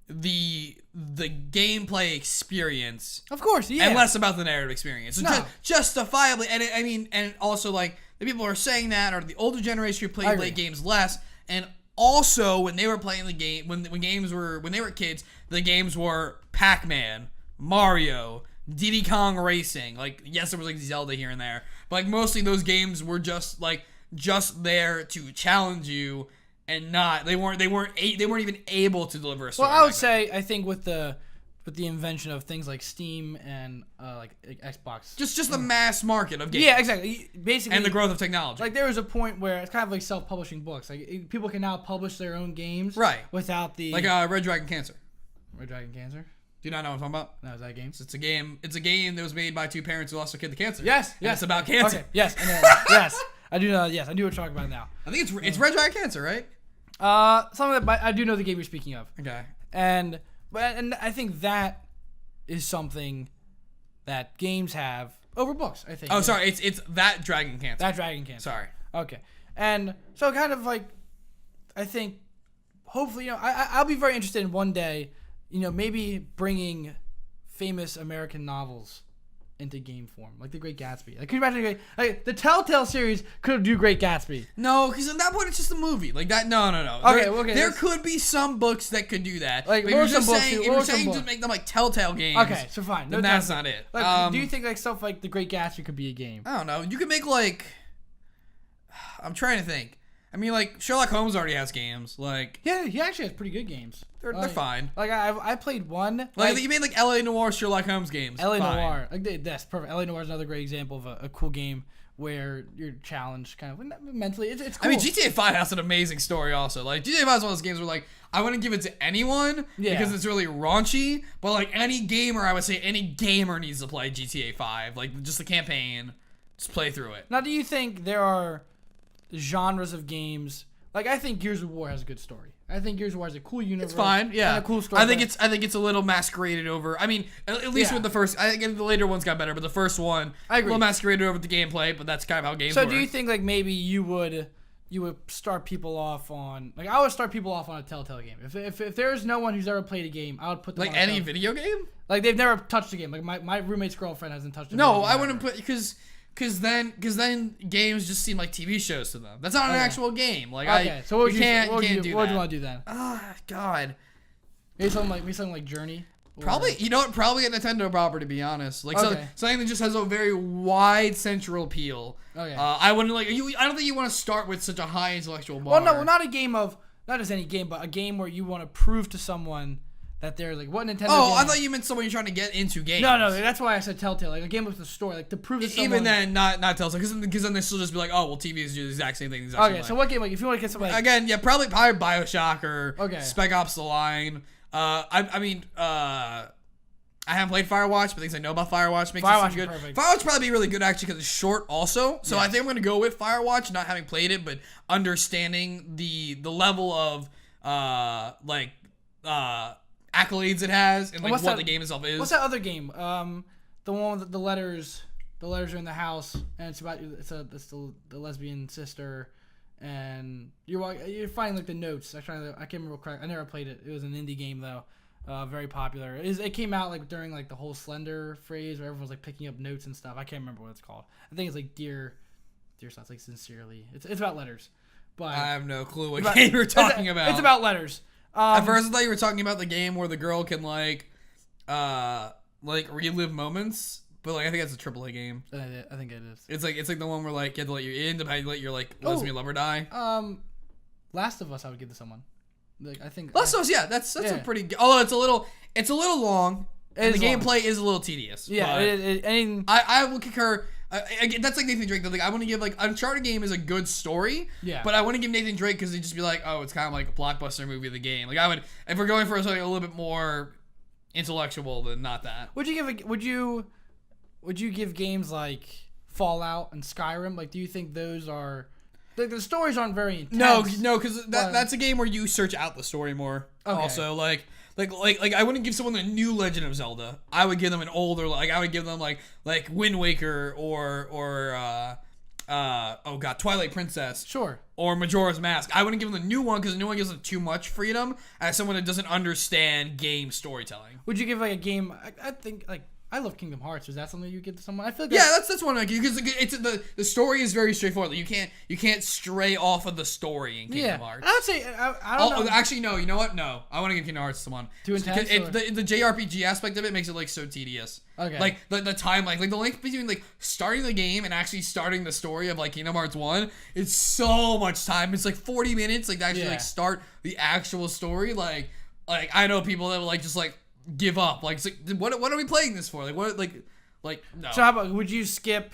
the gameplay experience. Of course, yeah. And less about the narrative experience. So justifiably, and also like the people who are saying that are the older generation who played late games less, and also when they were playing the game when they were kids, the games were Pac-Man, Mario, Diddy Kong Racing. Like yes, there was like Zelda here and there, but like mostly those games were just there to challenge you, and they weren't even able to deliver a story. Well, I would say I think with the invention of things like Steam and like Xbox, just the mass market of games. Yeah, exactly. Basically, and the growth of technology. Like there was a point where it's kind of like self-publishing books. Like people can now publish their own games, right? Without the Red Dragon Cancer. Red Dragon Cancer. Do you not know what I'm talking about? No, is that a game? It's a game. It's a game that was made by two parents who lost their kid to cancer. Yes. It's about cancer. Okay. Yes. Yes. I do know. Yes, I do what you're talking about now. I think it's Red Dragon Cancer, right? Some of that, I do know the game you're speaking of. Okay. And I think that is something that games have over books. I think. Oh, sorry. It's that Dragon Cancer. That Dragon Cancer. Sorry. Okay. And so kind of like, I think, hopefully, I'll be very interested in one day, maybe bringing famous American novels into game form, like The Great Gatsby. Like, could you imagine, like the Telltale series could do Great Gatsby? No, because at that point it's just a movie. Like that. No. Okay. There could be some books that could do that. Like, but you're just saying just make them like Telltale games. Okay, so fine. Then that's not it. Like, do you think like stuff like The Great Gatsby could be a game? I don't know. You could make like. I'm trying to think. I mean, like Sherlock Holmes already has games. Like, Yeah, he actually has pretty good games. they're Like, fine. Like I played one. Like you made like L.A. Noir Sherlock Holmes games. L.A. Fine. Noir. Like that's perfect. L.A. Noir is another great example of a cool game where you're challenged kind of mentally. It's cool. I mean, GTA 5 has an amazing story also. Like, GTA 5 is one of those games where, like, I wouldn't give it to anyone because it's really raunchy, but, like, any gamer, I would say any gamer needs to play GTA 5. Like, just the campaign, just play through it. Now, do you think there are genres of games? Like, I think Gears of War has a good story. I think Gears of War has a cool universe. It's fine, yeah. And a cool story. I think it's a little masqueraded over. I mean, at least with the first. I think the later ones got better, but the first one, I agree. a little masqueraded over the gameplay. But that's kind of how games work. So, do you think like maybe you would start people off on like I would start people off on a Telltale game? If there's no one who's ever played a game, I would put them like on any video game? Like they've never touched a game. Like my roommate's girlfriend hasn't touched a No, video game I wouldn't ever. put because then games just seem like TV shows to them. That's not an actual game. Like Okay, so what would you can't what would do you that. want to do then? Ah, God. Maybe something like Journey. Or- Probably, you know what? Probably a Nintendo property, to be honest. Like Okay. something that just has a very wide central appeal. Okay. I wouldn't like you. I don't think you want to start with such a high intellectual bar. Well, no, not a game of not as any game, but a game where you want to prove to someone that they're like what Nintendo. Oh, game I thought you meant someone you're trying to get into games. No, that's why I said Telltale. Like a game with a story, like to prove to someone. Even then, not Telltale, because then they still just be like, oh, well, TVs do the exact same thing. Okay, so what game? Like if you want to get something. Like, Again, yeah, probably BioShock or Okay. Spec Ops: The Line. I mean, I haven't played Firewatch, but things I know about Firewatch makes Firewatch it seem is good. perfect. Firewatch probably be really good actually because it's short also. So I think I'm gonna go with Firewatch, not having played it, but understanding the level of accolades it has and like what the game itself is. What's that other game? The one with the letters. The letters are in the house, and it's about the lesbian sister, and you're finding like the notes. I can't remember correct. I never played it. It was an indie game though, very popular. It came out like during like the whole Slender phase where everyone was like picking up notes and stuff. I can't remember what it's called. I think it's like dear stuff like sincerely. It's about letters, but I have no clue what game you're talking about. It's about letters. At first, I thought you were talking about the game where the girl can like relive moments. But like I think that's a AAA game. I think it is. It's like the one where like you have to let your in, depending let your like lesbian lover die. Last of Us, I would give to someone. Like I think Last of Us, yeah, that's a pretty good. Although it's a little long, and the long. gameplay is a little tedious. Yeah, I will concur. Again, that's like Nathan Drake. Like I want to give like Uncharted game is a good story. Yeah. But I want to give Nathan Drake because he'd just be like, oh, it's kind of like a blockbuster movie of the game. Like I would if we're going for something a little bit more intellectual than not that. Would you give games like Fallout and Skyrim? Like, do you think those are the stories aren't very intense? No, because that's a game where you search out the story more. Okay. Also, like I wouldn't give someone a new Legend of Zelda. I would give them an older, like I would give them like Wind Waker or Twilight Princess. Sure. Or Majora's Mask. I wouldn't give them the new one because the new one gives them too much freedom as someone that doesn't understand game storytelling. Would you give like a game? I think like I love Kingdom Hearts. Is that something you give to someone? I feel like that's one like because it's the story is very straightforward. Like, you can't stray off of the story in Kingdom Hearts. I would say I don't know. Actually, no. You know what? No, I want to give Kingdom Hearts to someone. Too intense. The JRPG aspect of it makes it like so tedious. Okay. Like the time, like the length between like starting the game and actually starting the story of like Kingdom Hearts 1, it's so much time. It's like 40 minutes like to actually like start the actual story. Like I know people that will like just like give up. Like, it's like what are we playing this for? Like what like no. So how about would you skip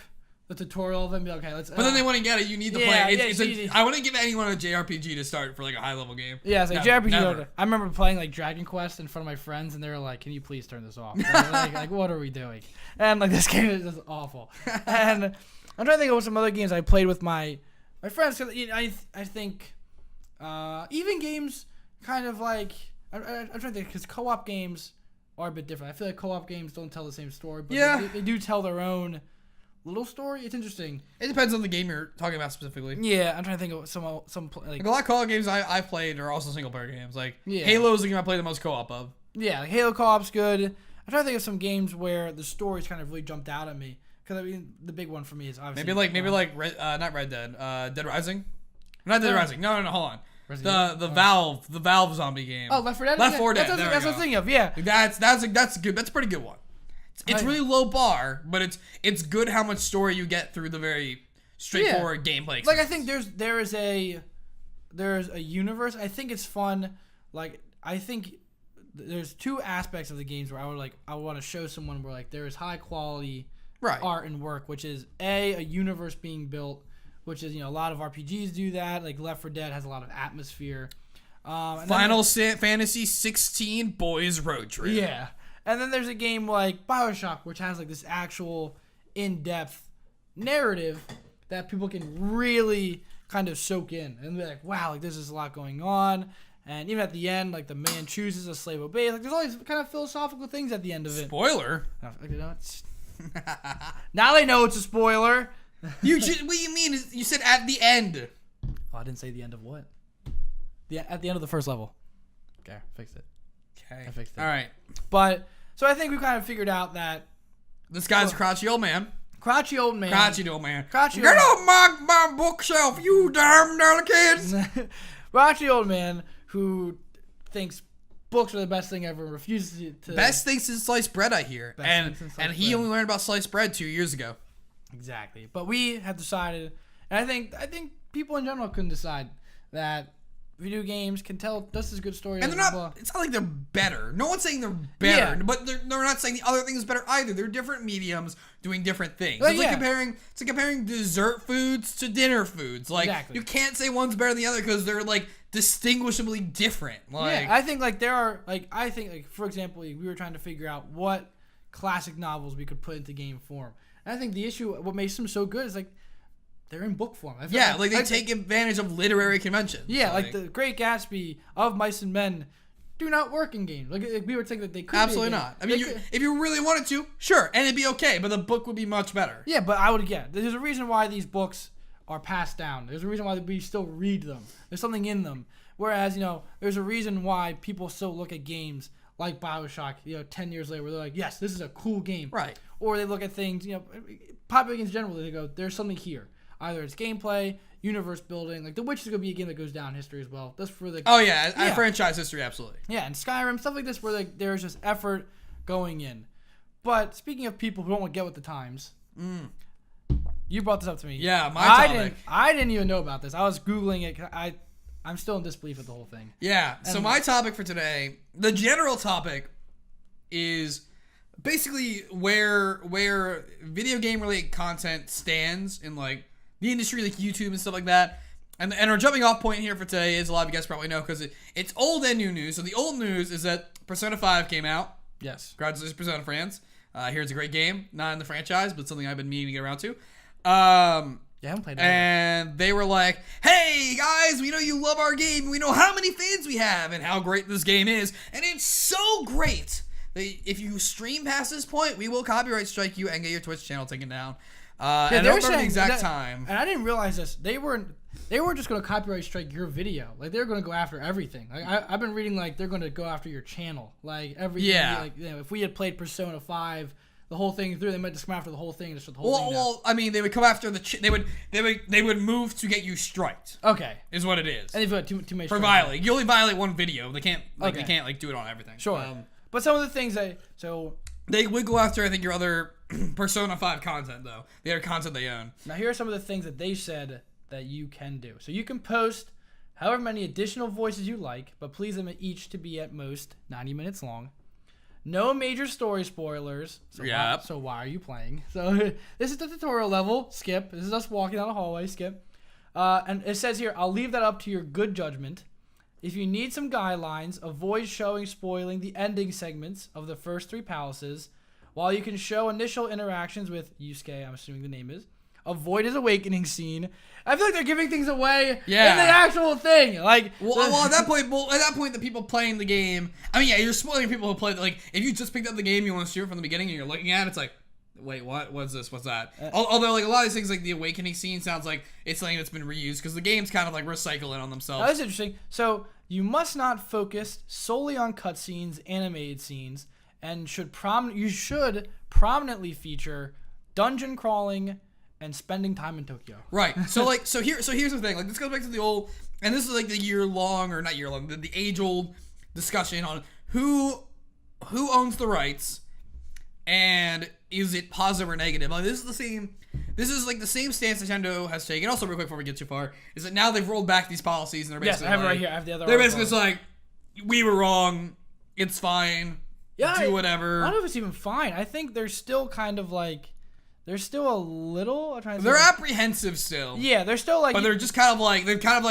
the tutorial and be like, okay, let's. But then they want to get it. You need to Yeah, play. yeah, I want to give anyone a JRPG to start for like a high level game. Yeah, it's like Never, JRPG. never. I remember playing like Dragon Quest in front of my friends, and they were like, "Can you please turn this off?" like, what are we doing? And like this game is just awful. And I'm trying to think of some other games I played with my friends. Cause I think even games kind of like I'm trying to think because co-op games are a bit different. I feel like co-op games don't tell the same story, but they do tell their own little story. It's interesting. It depends on the game you're talking about specifically. Yeah, I'm trying to think of some Like a lot of co-op games I've played are also single player games. Like Yeah. Halo is the game I play the most co-op of. Yeah, like Halo co-op's good. I'm trying to think of some games where the stories kind of really jumped out at me. Because I mean, the big one for me is obviously not Red Dead, Dead Rising. Not Dead Rising. No, hold on. The Valve zombie game. Oh, Left 4 Dead. Left 4 Dead. That's what I'm thinking of. Yeah. That's good. That's a pretty good one. It's really low bar, but it's good how much story you get through the very straightforward gameplay. Like I think there is a there's a universe. I think it's fun. Like, I think there's two aspects of the games where I want to show someone where like there is high quality art and work, which is a universe being built, which is, a lot of RPGs do that. Like Left 4 Dead has a lot of atmosphere. Final Fantasy 16 Boys Road Trip. Yeah. And then there's a game like BioShock, which has like this actual in-depth narrative that people can really kind of soak in and be like, wow, like there's just a lot going on. And even at the end, like the man chooses, a slave obeys. Like there's always kind of philosophical things at the end of it. Spoiler. Now they know it's a spoiler. What do you mean? You said at the end. Oh, I didn't say the end of what? At the end of the first level. Okay, fixed it. Okay. I fixed it. All right. But, so I think we kind of figured out that this guy's a crotchety old man. Crotchety old man. Crotchety old man. Get off my bookshelf, you damn dirty kids. Crotchety old man who thinks books are the best thing ever, refuses to... Best thing since sliced bread, I hear. And he only learned about sliced bread 2 years ago. Exactly. But we have decided, and I think people in general can decide that video games can tell just as good stories. And they're not, it's not like they're better. No one's saying they're better, but they're not saying the other thing is better either. They're different mediums doing different things. It's like comparing dessert foods to dinner foods. Like, you can't say one's better than the other because they're like distinguishably different. Like, I think like there are for example, we were trying to figure out what classic novels we could put into game form. And I think the issue, what makes them so good is like they're in book form. They take advantage of literary conventions. Yeah, like the Great Gatsby, Of Mice and Men do not work in games. Like we would think that they could. Absolutely not. I mean, if you really wanted to, sure, and it'd be okay, but the book would be much better. Yeah, but there's a reason why these books are passed down. There's a reason why we still read them. There's something in them. Whereas, there's a reason why people still look at games like BioShock, 10 years later, where they're like, yes, this is a cool game. Right. Or they look at things, popular games generally, they go, there's something here. Either it's gameplay, universe building. Like The Witcher is going to be a game that goes down in history as well. That's for the... Oh, yeah. Franchise history, absolutely. Yeah, and Skyrim, stuff like this where there's just effort going in. But speaking of people who don't get with the times, you brought this up to me. Yeah, my topic. I didn't even know about this. I was Googling it. I'm still in disbelief of the whole thing. Yeah, so my topic for today, the general topic is basically where video game related content stands in like the industry, like YouTube and stuff like that. And our jumping off point here for today is, a lot of you guys probably know because it's old and new news. So the old news is that Persona 5 came out. Yes. Congratulations, Persona fans. Here's a great game, not in the franchise, but something I've been meaning to get around to. I haven't played it. And they were like, hey guys, we know you love our game. We know how many fans we have and how great this game is. And it's so great that if you stream past this point, we will copyright strike you and get your Twitch channel taken down. And I don't remember the exact time. And I didn't realize this. They weren't just going to copyright strike your video. Like, they're going to go after everything. Like, I've been reading, like, they're going to go after your channel. Like, everything. Yeah. Like, if we had played Persona 5... the whole thing through, they might just come after the whole thing and just shut the whole thing down. Well, I mean, they would come after they would move to get you striked. Okay, is what it is. And if you had too many for violating, you only violate one video. They can't they can't do it on everything. Sure, but some of the things they would go after, I think, your other Persona 5 content though, the other content they own. Now here are some of the things that they said that you can do. So you can post however many additional voices you like, but please limit each to be at most 90 minutes long. No major story spoilers. So why are you playing? So this is the tutorial level. Skip. This is us walking down the hallway. Skip. And it says here, I'll leave that up to your good judgment. If you need some guidelines, avoid spoiling the ending segments of the first 3 palaces. While you can show initial interactions with Yusuke, I'm assuming the name is, avoid his awakening scene. I feel like they're giving things away in the actual thing. Like, at that point, the people playing the game, I mean, yeah, you're spoiling people who played. Like, if you just picked up the game, you want to see it from the beginning, and you're looking at it, it's like, wait, what? What's this? What's that? Although, like, a lot of these things, like the awakening scene, sounds like it's something that's been reused because the game's kind of like recycling on themselves. That's interesting. So you must not focus solely on cutscenes, animated scenes, and you should prominently feature dungeon crawling and spending time in Tokyo. Right. So here's the thing. Like, this goes back to the old, and this is like the the age-old discussion on who owns the rights and is it positive or negative. Like, this is the same. this is like the same stance Nintendo has taken. Also, real quick before we get too far, is that now they've rolled back these policies and they're basically I have it like, right here. I have the other. they're article. basically just like, we were wrong. It's fine. Do whatever. I don't know if it's even fine. I think they're still kind of like, they're still a little. They're apprehensive still. Yeah, they're still like. But they're just kind of like they've kind of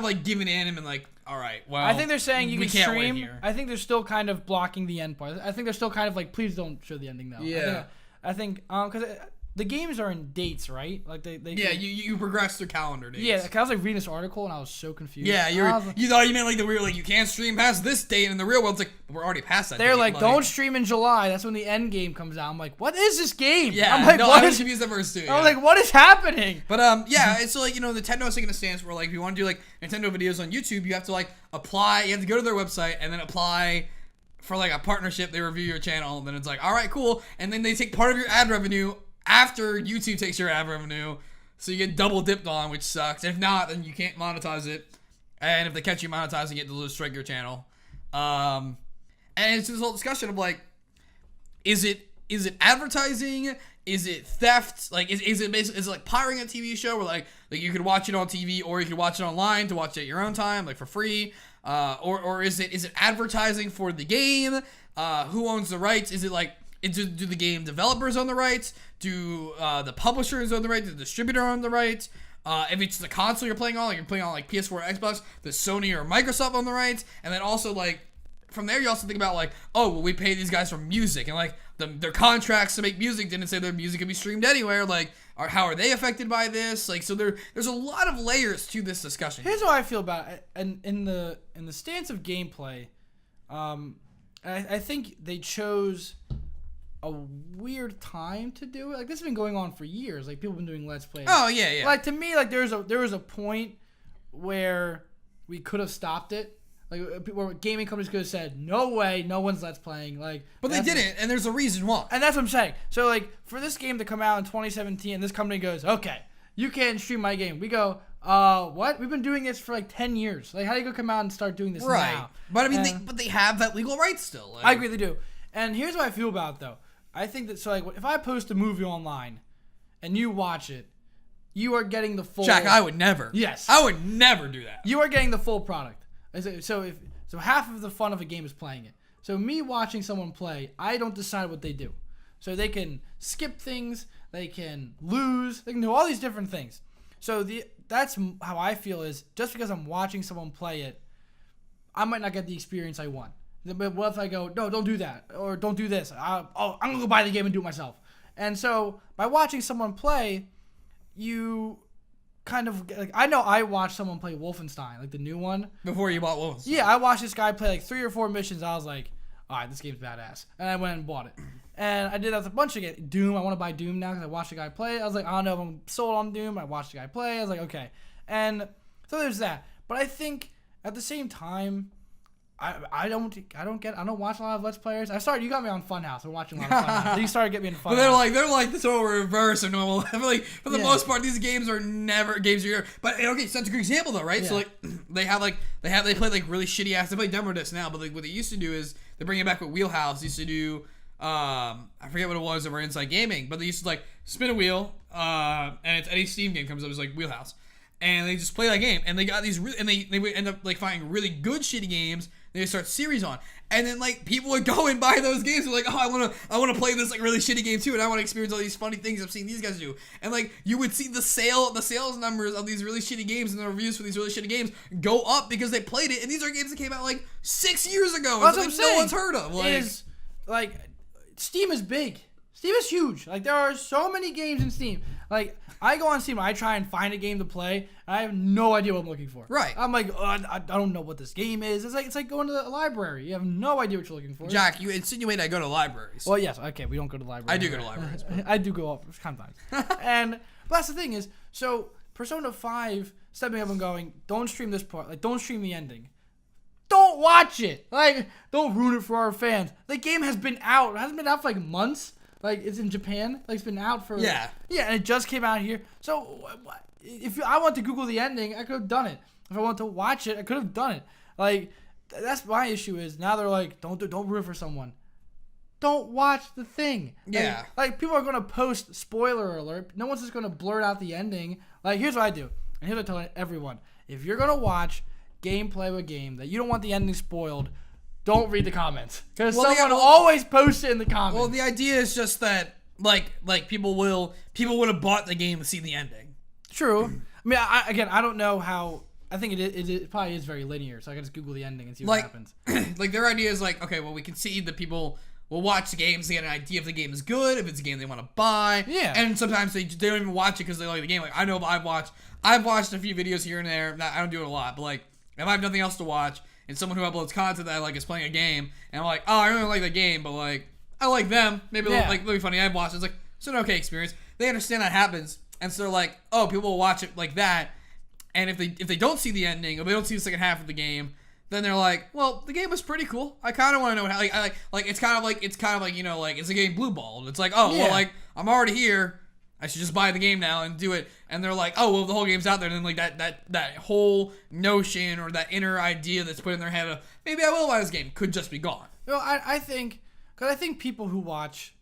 like given in and been like, all right, well. I think they're saying you we can can't stream. win here. I think they're still kind of blocking the end part. I think they're still kind of like, please don't show the ending though. Yeah. I think because the games are in dates, right? Like they. Yeah, you progress through calendar dates. Yeah, 'cause I was like reading this article and I was so confused. Yeah, you thought you meant like the real, like you can't stream past this date, and in the real world it's like we're already past that. They're date. like, don't stream in July. That's when the end game comes out. I'm like, what is this game? Yeah, I'm like, no, what I was is? confused at first too. I was like, what is happening? But yeah, it's like Nintendo's taking a stance where like if you want to do like Nintendo videos on YouTube, you have to like apply. You have to go to their website and then apply for like a partnership. They review your channel, and then it's like, all right, cool, and then they take part of your ad revenue after YouTube takes your ad revenue, so you get double dipped on, which sucks. If not, then you can't monetize it, and if they catch you monetizing it, they'll just strike your channel. And it's this whole discussion of like, is it advertising? Is it theft? Like, is it basically, is it like pirating a TV show where like you could watch it on TV or you could watch it online to watch it at your own time, like for free? Or is it advertising for the game? Who owns the rights? Is it like, do the game developers own the rights? Do the publishers own the rights? Do the distributor own the rights? If it's the console you're playing on, like you're playing on like PS4 or Xbox, does Sony or Microsoft own the rights? And then also like, from there you also think about like, oh, well, we pay these guys for music, and like their contracts to make music didn't say their music could be streamed anywhere. Like, how are they affected by this? Like, so there's a lot of layers to this discussion. Here's how I feel about it. And in the stance of gameplay, I think they chose a weird time to do it. Like, this has been going on for years. Like, people have been doing Let's Plays. Oh yeah. Like, to me, like there was a point where we could have stopped it. Like, where gaming companies could have said, no way, no one's Let's Playing. Like, but they didn't, and there's a reason why. And that's what I'm saying. So, like, for this game to come out in 2017, this company goes, okay, you can't stream my game. We go, what? We've been doing this for like 10 years. Like, how do you go come out and start doing this now? But I mean, they have that legal right still. Like, I agree, they do. And here's what I feel about it, though. I think that, so, like, if I post a movie online and you watch it, you are getting the full... Jack, I would never. Yes. I would never do that. You are getting the full product. So half of the fun of a game is playing it. So me watching someone play, I don't decide what they do. So they can skip things, they can lose, they can do all these different things. So that's how I feel is, just because I'm watching someone play it, I might not get the experience I want. But what if I go, no, don't do that, or don't do this? I'm gonna go buy the game and do it myself. And so by watching someone play, you kind of like, I know I watched someone play Wolfenstein, like the new one. Before you bought Wolfenstein. Yeah, I watched this guy play like 3 or 4 missions. I was like, all right, this game's badass. And I went and bought it. And I did that with a bunch of it. Doom, I want to buy Doom now because I watched the guy play. I was like, I don't know if I'm sold on Doom. I watched the guy play. I was like, okay. And so there's that. But I think at the same time, I don't watch a lot of Let's Players. You got me on Funhouse. I'm watching a lot of Funhouse. You started getting me into Funhouse. But they're like the total reverse of normal. I feel like for the most part, these games are never games of your. But okay, so that's a good example though, right? Yeah. So like they play like really shitty ass. They play demo discs now, but like what they used to do is they bring it back with Wheelhouse. They used to do I forget what it was over Inside Gaming, but they used to like spin a wheel, and it's any Steam game comes up as like Wheelhouse, and they just play that game, and they got these and they would end up like finding really good shitty games. They start series on, and then like people would go and buy those games. They're like, oh, I want to play this like really shitty game too, and I want to experience all these funny things I've seen these guys do. And like you would see the sales numbers of these really shitty games and the reviews for these really shitty games go up because they played it. And these are games that came out like 6 years ago, That's and what I'm saying. No one's heard of. Like Steam is big. Steam is huge. Like, there are so many games in Steam. Like, I go on Steam, I try and find a game to play, and I have no idea what I'm looking for. Right. I'm like, I don't know what this game is. It's like going to the library. You have no idea what you're looking for. Jack, you insinuate I go to libraries. Well, yes. Okay, we don't go to the library. I do go to libraries. I do go up sometimes. But that's the thing is, so Persona 5 stepping up and going, don't stream this part. Like, don't stream the ending. Don't watch it. Like, don't ruin it for our fans. The game has been out. It hasn't been out for like months. Like, it's in Japan. Like, it's been out for... Yeah. Yeah, and it just came out here. So, if I want to Google the ending, I could have done it. If I want to watch it, I could have done it. Like, that's my issue is, now they're like, don't ruin it for someone. don't watch the thing. Yeah. Like people are gonna post spoiler alert. No one's just gonna blurt out the ending. Like here's what I do, and here's what I tell everyone: if you're gonna watch gameplay of a game that you don't want the ending spoiled, don't read the comments because someone always posts it in the comments. Well, the idea is just that like people would have bought the game to see the ending. True. I mean, I don't know how. I think it probably is very linear, so I can just Google the ending and see what happens. Like their idea is like, okay, well we can see that people will watch the games to get an idea if the game is good, if it's a game they want to buy. Yeah. And sometimes they don't even watch it because they like the game. Like I know I've watched a few videos here and there. I don't do it a lot, but like if I have nothing else to watch and someone who uploads content that I like is playing a game and I'm like, oh, I really like the game, but like I like them. Maybe they'll be funny. I've watched it. It's like it's an okay experience. They understand that happens, and so they're like, oh, people will watch it like that. And if they don't see the ending or they don't see the second half of the game, then they're like, well, the game was pretty cool. I kind of want to know how. Like it's kind of like it's a game blue balled. It's like, oh, well, like I'm already here. I should just buy the game now and do it. And they're like, oh, well, the whole game's out there. And then like that whole notion or that inner idea that's put in their head of maybe I will buy this game could just be gone. Well, I think people who watch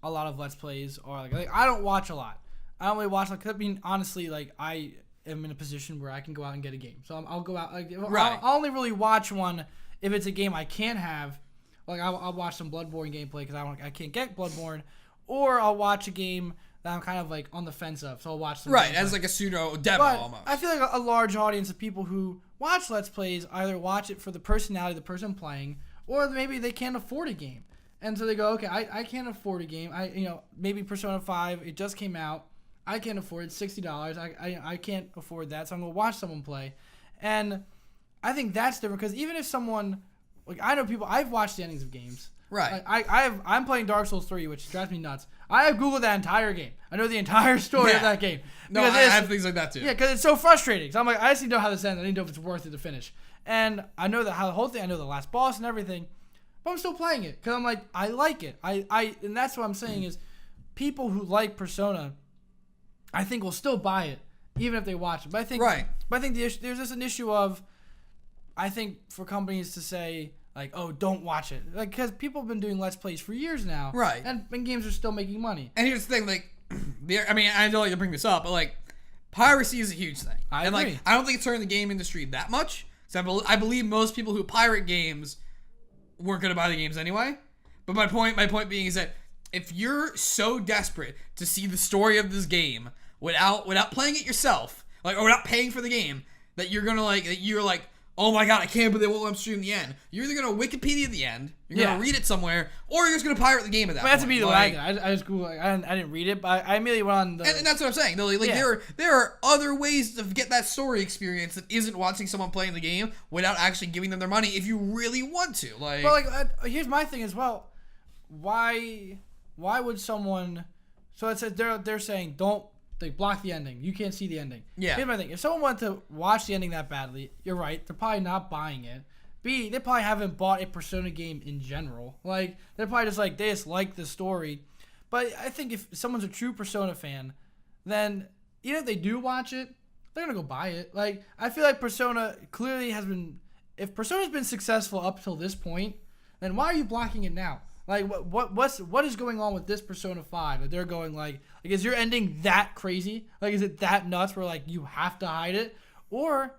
a lot of Let's Plays are like I don't watch a lot. I don't really watch like I mean honestly like I am in a position where I can go out and get a game. So I'll go out like I'll only really watch one if it's a game I can't have. Like I'll watch some Bloodborne gameplay because I can't get Bloodborne, or I'll watch a game that I'm kind of like on the fence of. So I'll watch some gameplay. As like a pseudo demo but almost. I feel like a large audience of people who watch Let's Plays either watch it for the personality of the person playing, or maybe they can't afford a game. And so they go, okay, I can't afford a game. Maybe Persona 5, it just came out. I can't afford it. $60. I can't afford that, so I'm gonna watch someone play. And I think that's different because even if someone like I know people, I've watched the endings of games. Right. Like, I'm playing Dark Souls 3, which drives me nuts. I have Googled that entire game. I know the entire story of that game. No, I have things like that too. Yeah, because it's so frustrating. So I'm like, I just need to know how this ends. I need to know if it's worth it to finish. And I know how the whole thing. I know the last boss and everything. But I'm still playing it because I'm like, I like it. And that's what I'm saying is, people who like Persona, I think will still buy it even if they watch it. But I think, there's just an issue of, I think for companies to say like, oh, don't watch it, like because people have been doing Let's Plays for years now, right? And games are still making money. And here's the thing, like, I don't like to bring this up, but like, piracy is a huge thing. I agree. Like, I don't think it's hurting the game industry that much. So I believe most people who pirate games weren't gonna buy the games anyway. But my point being is that if you're so desperate to see the story of this game without playing it yourself, like, or without paying for the game, that you're gonna you're like, oh my god, I can't believe they won't let them stream the end. You're either gonna Wikipedia the end, you're gonna read it somewhere, or you're just gonna pirate the game at that point. That's immediately what I did. I just Googled. I didn't read it, but I immediately went on the. And that's what I'm saying. There are other ways to get that story experience that isn't watching someone playing the game without actually giving them their money if you really want to. Like, well, here's my thing as well. Why would someone? So it says they're saying don't. They block the ending. You can't see the ending. Yeah. Here's my thing. If someone wanted to watch the ending that badly, you're right. They're probably not buying it. B, they probably haven't bought a Persona game in general. Like, they're probably just like, they just like the story. But I think if someone's a true Persona fan, then even if they do watch it, they're going to go buy it. Like, I feel like Persona clearly has been... If Persona's been successful up till this point, then why are you blocking it now? Like, what is going on with this Persona 5 that they're going like is your ending that crazy? Like, is it that nuts where like you have to hide it, or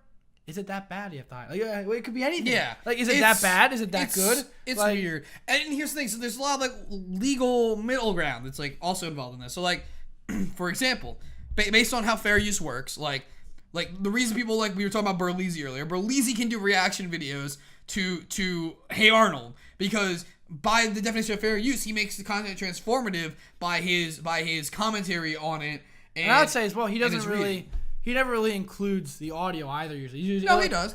is it that bad you have to hide? Like, it could be anything. Yeah. Like, is it that bad? Is it that good? It's like, weird. And here's the thing. So there's a lot of like legal middle ground that's like also involved in this. So like, for example, based on how fair use works, like the reason people like we were talking about Berlizzi earlier. Berlizzi can do reaction videos to Hey Arnold because by the definition of fair use, he makes the content transformative by his commentary on it. And I would say as well, he never really includes the audio either. Usually, no, he does.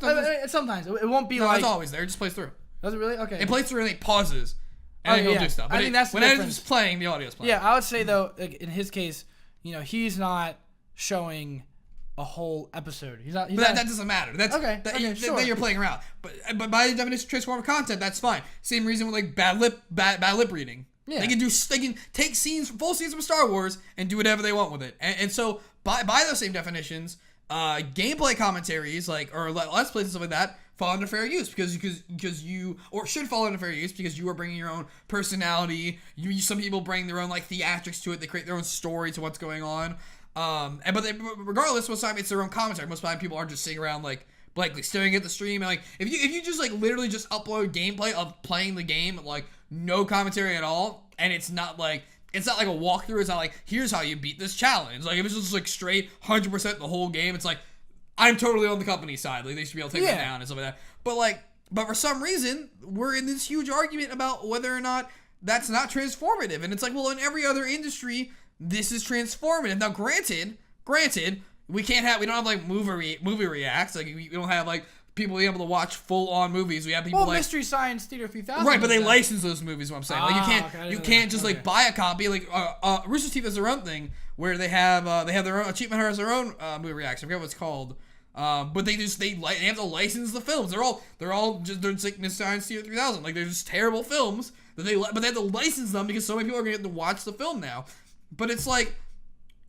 Sometimes it won't be no, like it's always there. It just plays through. Does it really? Okay. It plays through and it pauses, and then he'll do stuff. But I think that's the when difference. it's playing, the audio's playing. Yeah, I would say though, like, in his case, he's not showing a whole episode. That doesn't matter. That's okay. Sure. Then you're playing around. But by the definition of transformative content, that's fine. Same reason with like bad lip reading. Yeah. They can take full scenes from Star Wars and do whatever they want with it. And so by those same definitions, gameplay commentaries or Let's Plays and stuff like that fall under fair use because you or should fall under fair use because you are bringing your own personality. Some people bring their own like theatrics to it. They create their own story to what's going on. But regardless, most of the time it's their own commentary. Most of the time people aren't just sitting around like blankly staring at the stream. And like if you just like literally just upload gameplay of playing the game, like no commentary at all, and it's not like a walkthrough. It's not like here's how you beat this challenge. Like if it's just like straight 100% the whole game, it's like I'm totally on the company's side. Like they should be able to take that down and stuff like that. But for some reason we're in this huge argument about whether or not that's not transformative. And it's like, well, in every other industry, this is transformative. Now, granted, we don't have like movie reacts. Like we don't have like people being able to watch full on movies. We have people like Mystery Science Theater 3000. Right, but they license those movies. What I'm saying, like you can't just like buy a copy. Like Rooster Teeth has their own thing where they have their own Achievement Hunter has their own movie reacts. I forget what it's called. But they have to license the films. They're just like Mystery Science Theater 3000. Like they're just terrible films but they have to license them because so many people are gonna get to watch the film now. But it's like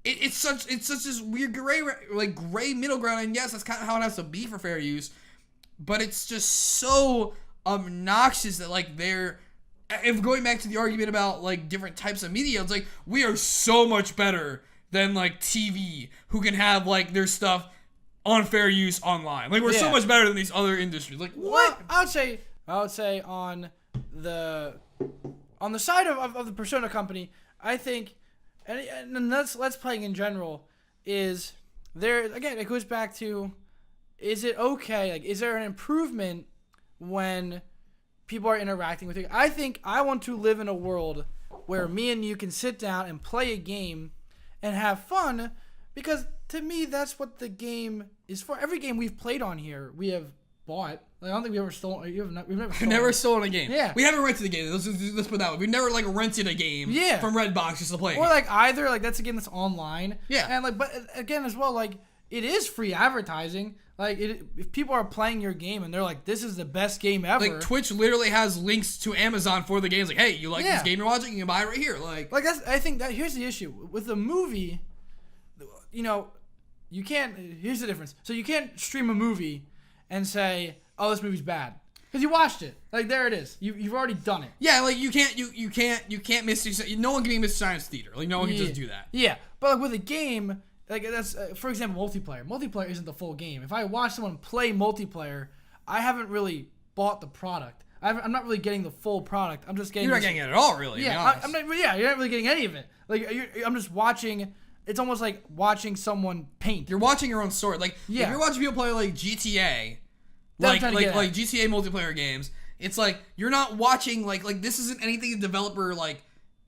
it's such this weird gray middle ground, and yes, that's kind of how it has to be for fair use. But it's just so obnoxious that like if going back to the argument about like different types of media, it's like we are so much better than like TV, who can have like their stuff on fair use online. Like we're so much better than these other industries. Like what? I would say on the side of the Persona company, I think, and let's playing in general is there again. It goes back to, is it okay? Like, is there an improvement when people are interacting with you? I think I want to live in a world where me and you can sit down and play a game and have fun, because to me that's what the game is for. Every game we've played on here, we have bought. Like, I don't think we've ever stolen. We've never stolen a game. Yeah, we haven't rented a game. Let's put it that way. We've never like rented a game. From Redbox just to play. Or like either like that's a game that's online. Yeah, and like, but again as well, like it is free advertising. Like, if people are playing your game and they're like, this is the best game ever. Like, Twitch literally has links to Amazon for the games. Like, hey, you like this game you're watching? You can buy it right here. Like that's, I think that here's the issue. With a movie, you know, you can't, here's the difference. So you can't stream a movie and say, oh, this movie's bad. Because you watched it. Like, there it is. You've already done it. Yeah, like, you can't miss, no one can be Mr. Science Theater. Like, no one can just do that. Yeah, but like with a game, like that's for example, multiplayer. Multiplayer isn't the full game. If I watch someone play multiplayer, I haven't really bought the product. I'm not really getting the full product. I'm just getting. You're not getting it at all, really. Yeah, I'm not. Yeah, you're not really getting any of it. Like I'm just watching. It's almost like watching someone paint. You're watching your own story. Like if you're watching people play like GTA, like GTA multiplayer games, it's like you're not watching like this isn't anything a developer like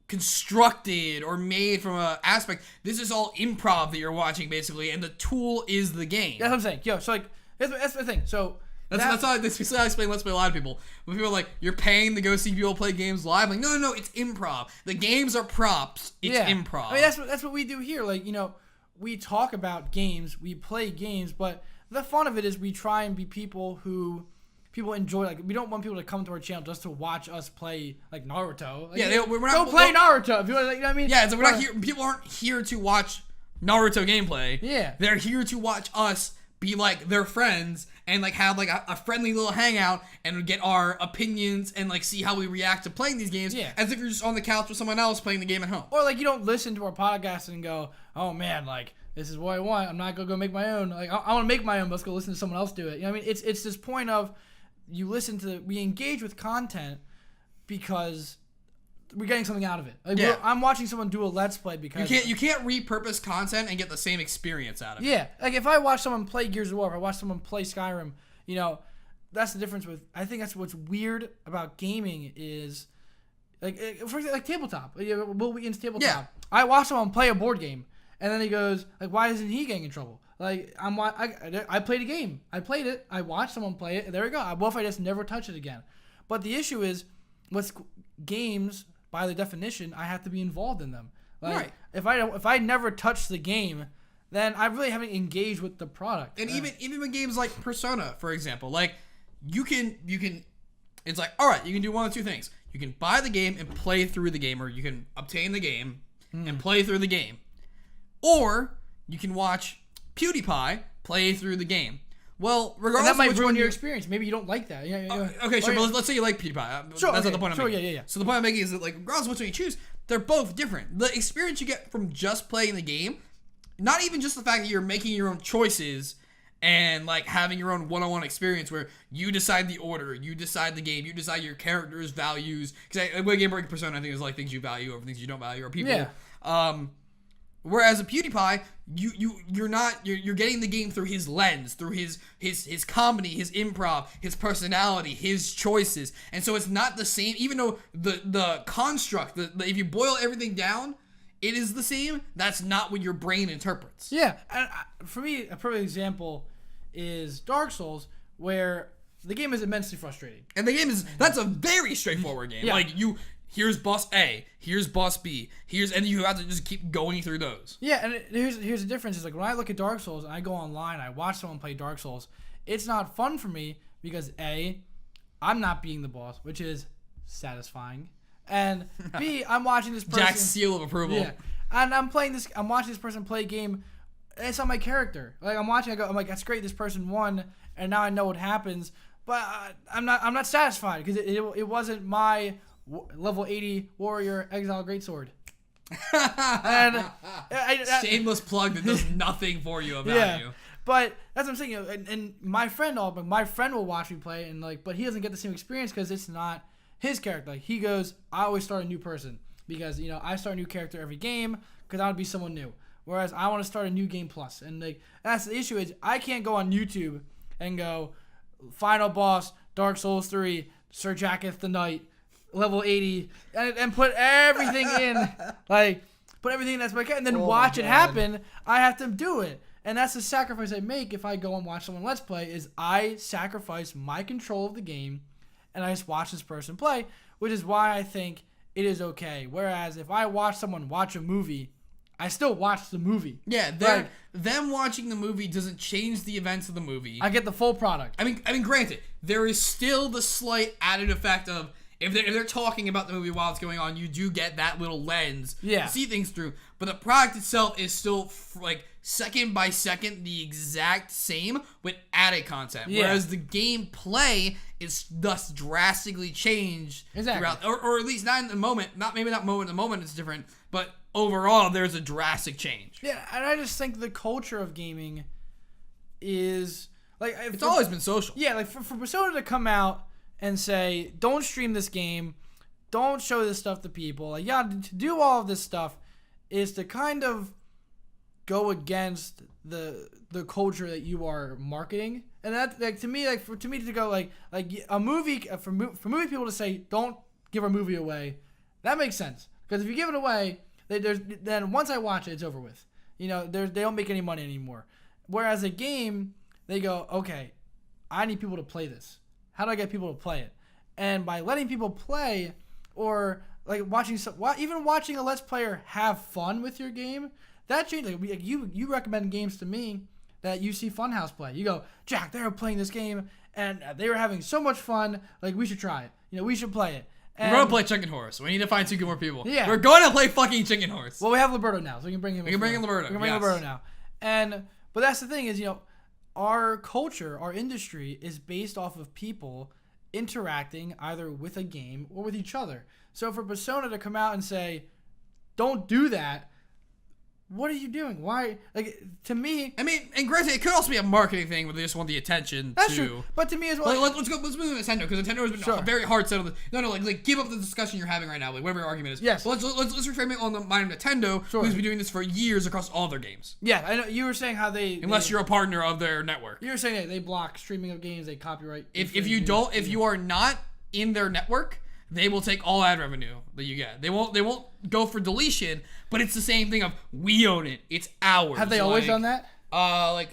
constructed or made from a aspect. This is all improv that you're watching basically, and the tool is the game. That's what I'm saying. Yo, so like that's the thing. So that's how I explain Let's Play Live to people. When people are like, you're paying to go see people play games live, I'm like, no, it's improv. The games are props. It's improv. I mean, that's what we do here. Like, you know, we talk about games, we play games, but the fun of it is we try and be people who people enjoy. Like, we don't want people to come to our channel just to watch us play like Naruto. Like, we're not play Naruto. If you want, like, you know what I mean? Yeah, so we're not here. People aren't here to watch Naruto gameplay. Yeah, they're here to watch us be like their friends and like have like a friendly little hangout and get our opinions and like see how we react to playing these games. Yeah, as if you're just on the couch with someone else playing the game at home. Or like you don't listen to our podcast and go, oh man, like this is what I want. I'm not gonna go make my own. Like I want to make my own, but let's go listen to someone else do it. You know what I mean? It's this point of we engage with content because we're getting something out of it. Like I'm watching someone do a Let's Play because you can't repurpose content and get the same experience out of it. Yeah, like if I watch someone play Gears of War, if I watch someone play Skyrim, you know, that's the difference with. I think that's what's weird about gaming is, like for example, like tabletop. Will Wheaton's tabletop. Yeah. I watch someone play a board game, and then he goes like, "Why isn't he getting in trouble?" Like I played a game. I played it. I watched someone play it. There we go. What if I just never touch it again? But the issue is, games. By the definition, I have to be involved in them. Like, right. If I never touch the game, then I really haven't engaged with the product. And even with games like Persona, for example, like you can it's like, all right, you can do one of two things. You can buy the game and play through the game, or you can obtain the game and play through the game. Or you can watch PewDiePie play through the game. Well, And regardless that of might which ruin one your you experience. Maybe you don't like that. Yeah. Okay, sure, Or- but let's say you like PewDiePie. Sure, That's okay, not the point I'm sure, making. yeah. So the point I'm making is that, like, regardless of which one you choose, they're both different. The experience you get from just playing the game, not even just the fact that you're making your own choices and, like, having your own one-on-one experience where you decide the order, you decide the game, you decide your character's values. Because Game Breaking Persona, I think, is, like, things you value over things you don't value, or people. Yeah. Whereas a PewDiePie, you're getting the game through his lens, through his comedy, his improv, his personality, his choices, and so it's not the same. Even though the construct, if you boil everything down, it is the same. That's not what your brain interprets. Yeah, and for me, a perfect example is Dark Souls, where the game is immensely frustrating. And the game that's a very straightforward game. Yeah. Like here's boss A, here's boss B, and you have to just keep going through those. Yeah, and here's the difference. Is like when I look at Dark Souls and I go online, I watch someone play Dark Souls. It's not fun for me because A, I'm not being the boss, which is satisfying, and B, I'm watching this person. Jack's seal of approval. Yeah, and I'm watching this person play a game. And it's not my character. Like I'm watching, I'm like, that's great. This person won, and now I know what happens. But I'm not satisfied because it wasn't my level 80 warrior exile greatsword. And Shameless plug that does nothing for you about yeah, you. but that's what I'm saying. And my friend will watch me play, and like, but he doesn't get the same experience because it's not his character. Like he goes, I always start a new person because I start a new character every game because I want to be someone new. Whereas I want to start a new game plus, and like that's the issue is I can't go on YouTube and go final boss Dark Souls 3 Sir Jacketh the Knight level 80 and put everything in that's my character and then watch it happen. I have to do it, and that's the sacrifice I make if I go and watch someone let's play. Is I sacrifice my control of the game and I just watch this person play, which is why I think it is okay. Whereas if I watch someone watch a movie, I still watch the movie. Yeah, them watching the movie doesn't change the events of the movie. I get the full product. I mean, granted, there is still the slight added effect of if they're talking about the movie while it's going on, you do get that little lens to see things through. But the product itself is still like second by second the exact same with added content. Yeah. Whereas the gameplay is thus drastically changed throughout, or at least not in the moment. Maybe not moment to moment. It's different, but overall, there's a drastic change. Yeah, and I just think the culture of gaming is like it's always been social. Yeah, like for Persona to come out and say, "Don't stream this game, don't show this stuff to people." Like, yeah, to do all of this stuff is to kind of go against the culture that you are marketing, and that like to me to go like a movie for movie people to say, "Don't give our movie away," that makes sense because if you give it away. Then once I watch it, it's over with. They don't make any money anymore. Whereas a game, they go, okay, I need people to play this. How do I get people to play it? And by letting people play, or like even watching a Let's Player have fun with your game, that changes. Like you recommend games to me that you see Funhouse play. You go, Jack, they were playing this game and they were having so much fun. Like we should try it. We should play it. We're going to play Chicken Horse. We need to find 2 more people. Yeah. We're going to play fucking Chicken Horse. Well, we have Liberto now, so we can bring him in. We can bring in Liberto. We can bring Liberto now. But that's the thing is, our culture, our industry is based off of people interacting either with a game or with each other. So for Persona to come out and say, don't do that, what are you doing? Why? Like, to me... I mean, and granted, it could also be a marketing thing where they just want the attention That's true. But to me as well... Let's move to Nintendo, because Nintendo has been a very hard set of the... No, like, give up the discussion you're having right now, like, whatever your argument is. Yes. But let's reframe it on the mind of Nintendo, who's been doing this for years across all their games. Yeah, I know. You were saying how they... Unless you're a partner of their network. You were saying that they block streaming of games, they copyright... If you are not in their network... They will take all ad revenue that you get. They won't go for deletion, but it's the same thing of we own it. It's ours. Have they always done that?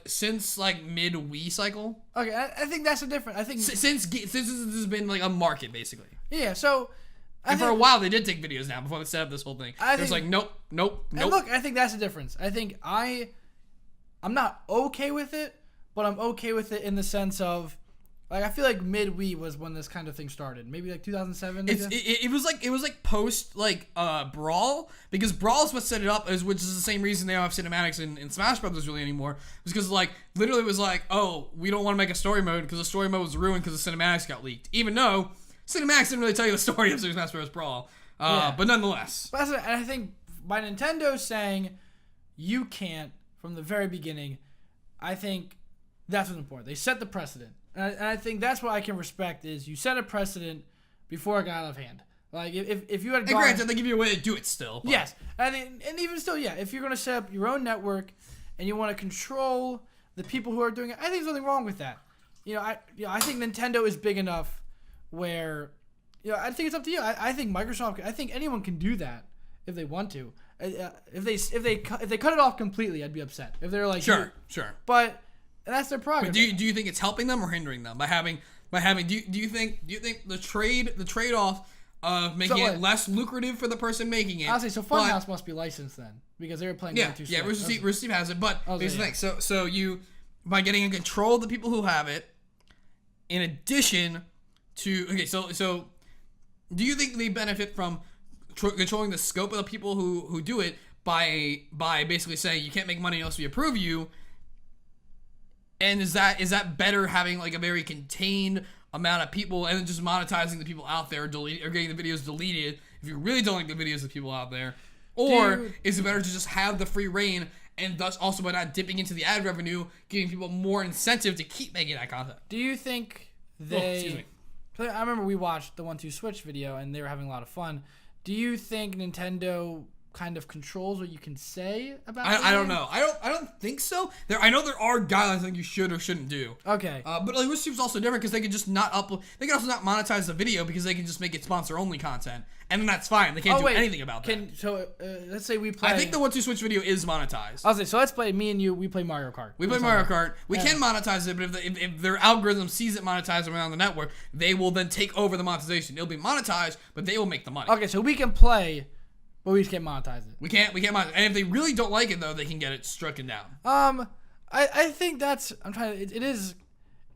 Since mid Wii cycle. Okay, I think that's the difference. I think since this has been like a market basically. Yeah, so for a while they did take videos now before they set up this whole thing. It was like nope. And look, I think that's the difference. I think I'm not okay with it, but I'm okay with it in the sense of Like I feel like mid Wii was when this kind of thing started. Maybe like 2007. It was like post Brawl, because Brawl is what set it up, which is the same reason they don't have cinematics in Smash Brothers really anymore. It's because like literally it was like, oh, we don't want to make a story mode because the story mode was ruined because the cinematics got leaked. Even though cinematics didn't really tell you the story of Super Smash Bros. Brawl, but nonetheless. And I think by Nintendo saying you can't from the very beginning, I think that's what's important. They set the precedent. And I think that's what I can respect is you set a precedent before it got out of hand. Like if you had gone, and granted, they give you a way to do it still. But. Yes, and even still, yeah. If you're gonna set up your own network and you want to control the people who are doing it, I think there's nothing wrong with that. I think Nintendo is big enough where, I think it's up to you. I think Microsoft. I think anyone can do that if they want to. If they cut it off completely, I'd be upset. If they're like sure. But that's their prerogative. But do you think it's helping them or hindering them by having do you think the trade off of making it less lucrative for the person making it? I'll say so. Funhouse must be licensed then because they were playing. Yeah, Rooster Teeth has it. But here's the thing. So you by getting in control of the people who have it, in addition to so do you think they benefit from controlling the scope of the people who do it by basically saying you can't make money unless we approve you? And is that better having like a very contained amount of people and then just monetizing the people out there or getting the videos deleted if you really don't like the videos of people out there? Or is it better to just have the free reign and thus also by not dipping into the ad revenue, giving people more incentive to keep making that content? Do you think excuse me. I remember we watched the 1-2 Switch video and they were having a lot of fun. Do you think Nintendo kind of controls what you can say about it? I don't know. I don't think so. I know there are guidelines I think you should or shouldn't do. Okay. But like Rooster Teeth's also different because they can just not upload. They can also not monetize the video because they can just make it sponsor only content, and then that's fine. They can't do anything about that. So let's say we play. I think the 1-2 Switch video is monetized. I'll say so. Let's play. Me and you. We play Mario Kart. We play Mario Kart. We can monetize it, but if their algorithm sees it monetized around the network, they will then take over the monetization. It'll be monetized, but they will make the money. Okay, so we can play. But we just can't monetize it. We can't monetize. And if they really don't like it, though, they can get it stricken down. I think that's. I'm trying to. It is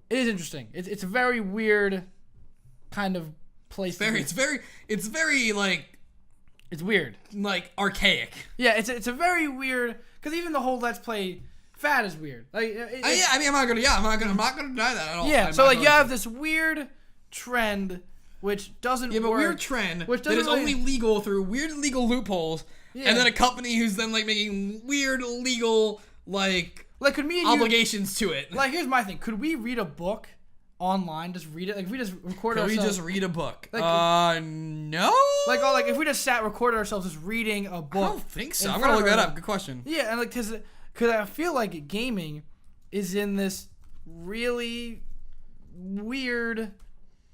interesting. It's a very weird kind of place. It's very like. It's weird. Like archaic. Yeah, it's a very weird. Because even the whole Let's Play fad is weird. Like. I'm not gonna deny that at all. Yeah. So like you have this weird trend. Which doesn't work. A weird trend that is only legal through weird legal loopholes, and then a company who's then like making weird legal could me and obligations to it. Like here's my thing: could we read a book online? Just read it? Like if we just record ourselves. Could we just read a book? No. Like if we just recorded ourselves just reading a book. I don't think so. I'm gonna look that up. Good question. Yeah, and like because I feel like gaming is in this really weird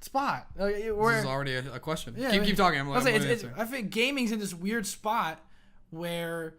spot. This is already a question. Yeah, keep talking. I think gaming's in this weird spot where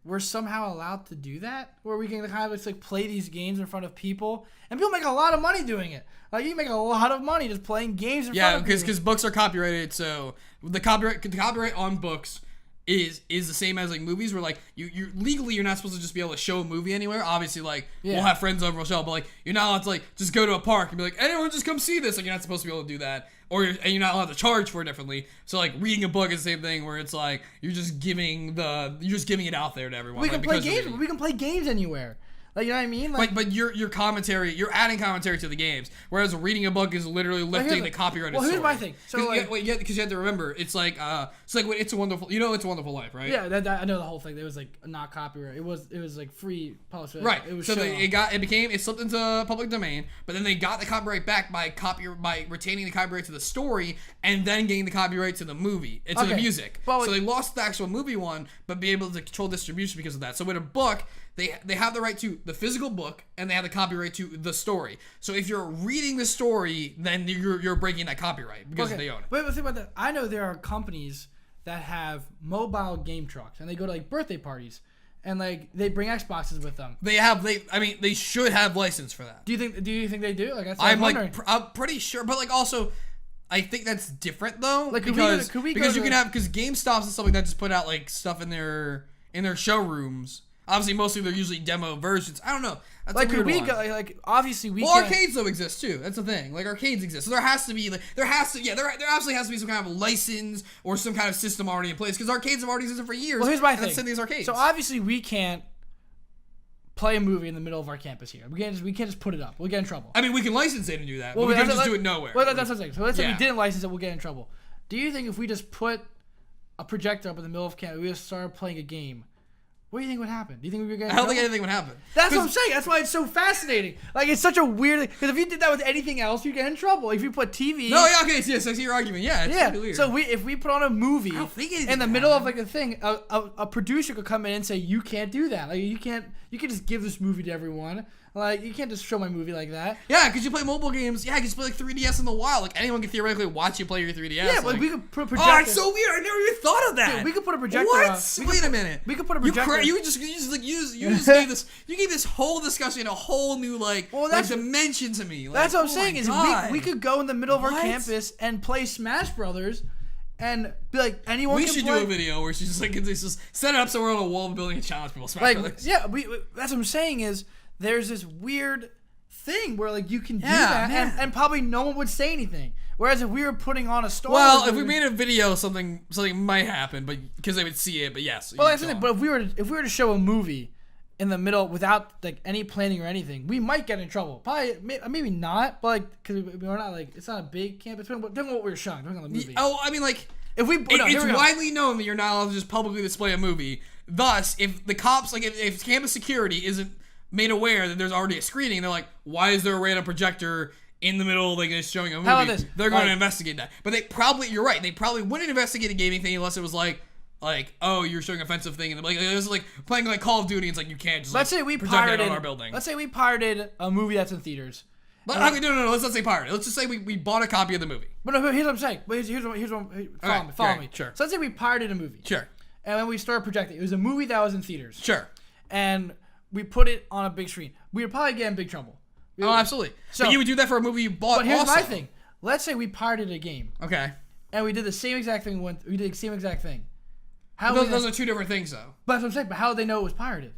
we're somehow allowed to do that, where we can kind of just play these games in front of people, and people make a lot of money doing it. Like you make a lot of money just playing games in front of people. Yeah, because books are copyrighted, so the copyright on books is the same as like movies, where like you legally you're not supposed to just be able to show a movie anywhere. Obviously, like we'll have friends over, we'll show, but like you're not allowed to like just go to a park and be like, anyone just come see this. Like you're not supposed to be able to do that, and you're not allowed to charge for it differently. So like reading a book is the same thing, where it's like you're just giving it out there to everyone. We can play games. We can play games anywhere. Like, you know what I mean? Like, but your commentary, you're adding commentary to the games, whereas reading a book is literally lifting the copyrighted story. Well, here's my thing. So because you have to remember, it's like when It's a Wonderful Life, right? Yeah, I know the whole thing. It was like not copyright. It was like free published. Right. It was it slipped into public domain, but then they got the copyright back by retaining the copyright to the story and then getting the copyright to the movie and to the music. So they lost the actual movie one, but be able to control distribution because of that. So with a book, they have the right to the physical book and they have the copyright to the story. So if you're reading the story, then you're breaking that copyright because they own it. But think about that. I know there are companies that have mobile game trucks and they go to like birthday parties and like they bring Xboxes with them. They should have license for that. Do you think they do? Like I'm pretty sure, but like also I think that's different though. Like because GameStops and stuff like that just put out like stuff in their showrooms. Obviously, mostly they're usually demo versions. I don't know. That's Like, a weird could we one. go? Like, obviously we. Well, can't, arcades though exist too. That's the thing. Like arcades exist, so there has to be there absolutely has to be some kind of license or some kind of system already in place because arcades have already existed for years. Well, here's my and thing. that's in these arcades. So obviously we can't play a movie in the middle of our campus here. We can't just put it up. We'll get in trouble. I mean, we can license it and do that. Well, but we can that's- just do it nowhere. Well, that's what I'm saying. So let's say we Yeah. didn't license it, we'll get in trouble. Do you think if we just put a projector up in the middle of campus, we just started playing a game? What do you think would happen? Do you think we would get in I don't trouble? think anything would happen. That's what I'm saying. That's why it's so fascinating. Like, it's such a weird thing. Because if you did that with anything else, you'd get in trouble. If you put TV... No, yeah, okay, yes, I see your argument. Yeah, it's really weird. So if we put on a movie don't think anything in the would middle of happen. like a thing, a producer could come in and say, you can't do that. Like, you can just give this movie to everyone. Like, you can't just show my movie like that. Yeah, because you play mobile games. Yeah, because you play like 3DS in the wild. Like anyone can theoretically watch you play your 3DS. Yeah, like we could put a projector... Oh, it's so weird. I never even thought of that. Dude, we could put a projector What? on. Wait a minute. We could put a projector... You just gave this whole discussion a whole new dimension to me. Like, That's what I'm oh saying my is God. we could go in the middle of our What? campus and play Smash Brothers and be like, anyone We can should play. do a video where she's just like just set it up somewhere on a wall of a building and challenge people. Smash Like, Brothers. yeah, that's what I'm saying is there's this weird thing where like you can do Yeah, that man. and probably no one would say anything. Whereas if we were putting on a Star Well, Wars if we movie- made a video, something might happen, but because they would see it. But yes. well, you that's the go thing. on. But if we were to show a movie in the middle without like any planning or anything, we might get in trouble. Probably maybe not, but like because we're not like it's not a big campus. Depending on what we were showing, depending on the movie. Oh, I mean, like If we, it's here we go. widely known that you're not allowed to just publicly display a movie. Thus, if the cops, like, if campus security isn't made aware that there's already a screening, they're like, why is there a random projector in the middle, like, just showing a movie? How about this? They're going to Like- investigate that. But you're right, they probably wouldn't investigate a gaming thing unless it was like, oh, you're showing offensive thing, and like it was like playing like Call of Duty. It's like you can't just. Let's like, say we project it pirated. on our building. Let's say we pirated a movie that's in theaters. But, okay, no. Let's not say pirate. Let's just say we bought a copy of the movie. But no, here's what I'm saying. But follow me. Sure. So let's say we pirated a movie. Sure. And then we started projecting. It was a movie that was in theaters. Sure. And we put it on a big screen. We would probably get in big trouble. Oh, absolutely. So- but you would do that for a movie you bought. But here's also. my thing. Let's say we pirated a game Okay. and we did the same exact thing. We did the same exact thing. How? Those are two different things, though. But that's what I'm saying. But how would they know it was pirated?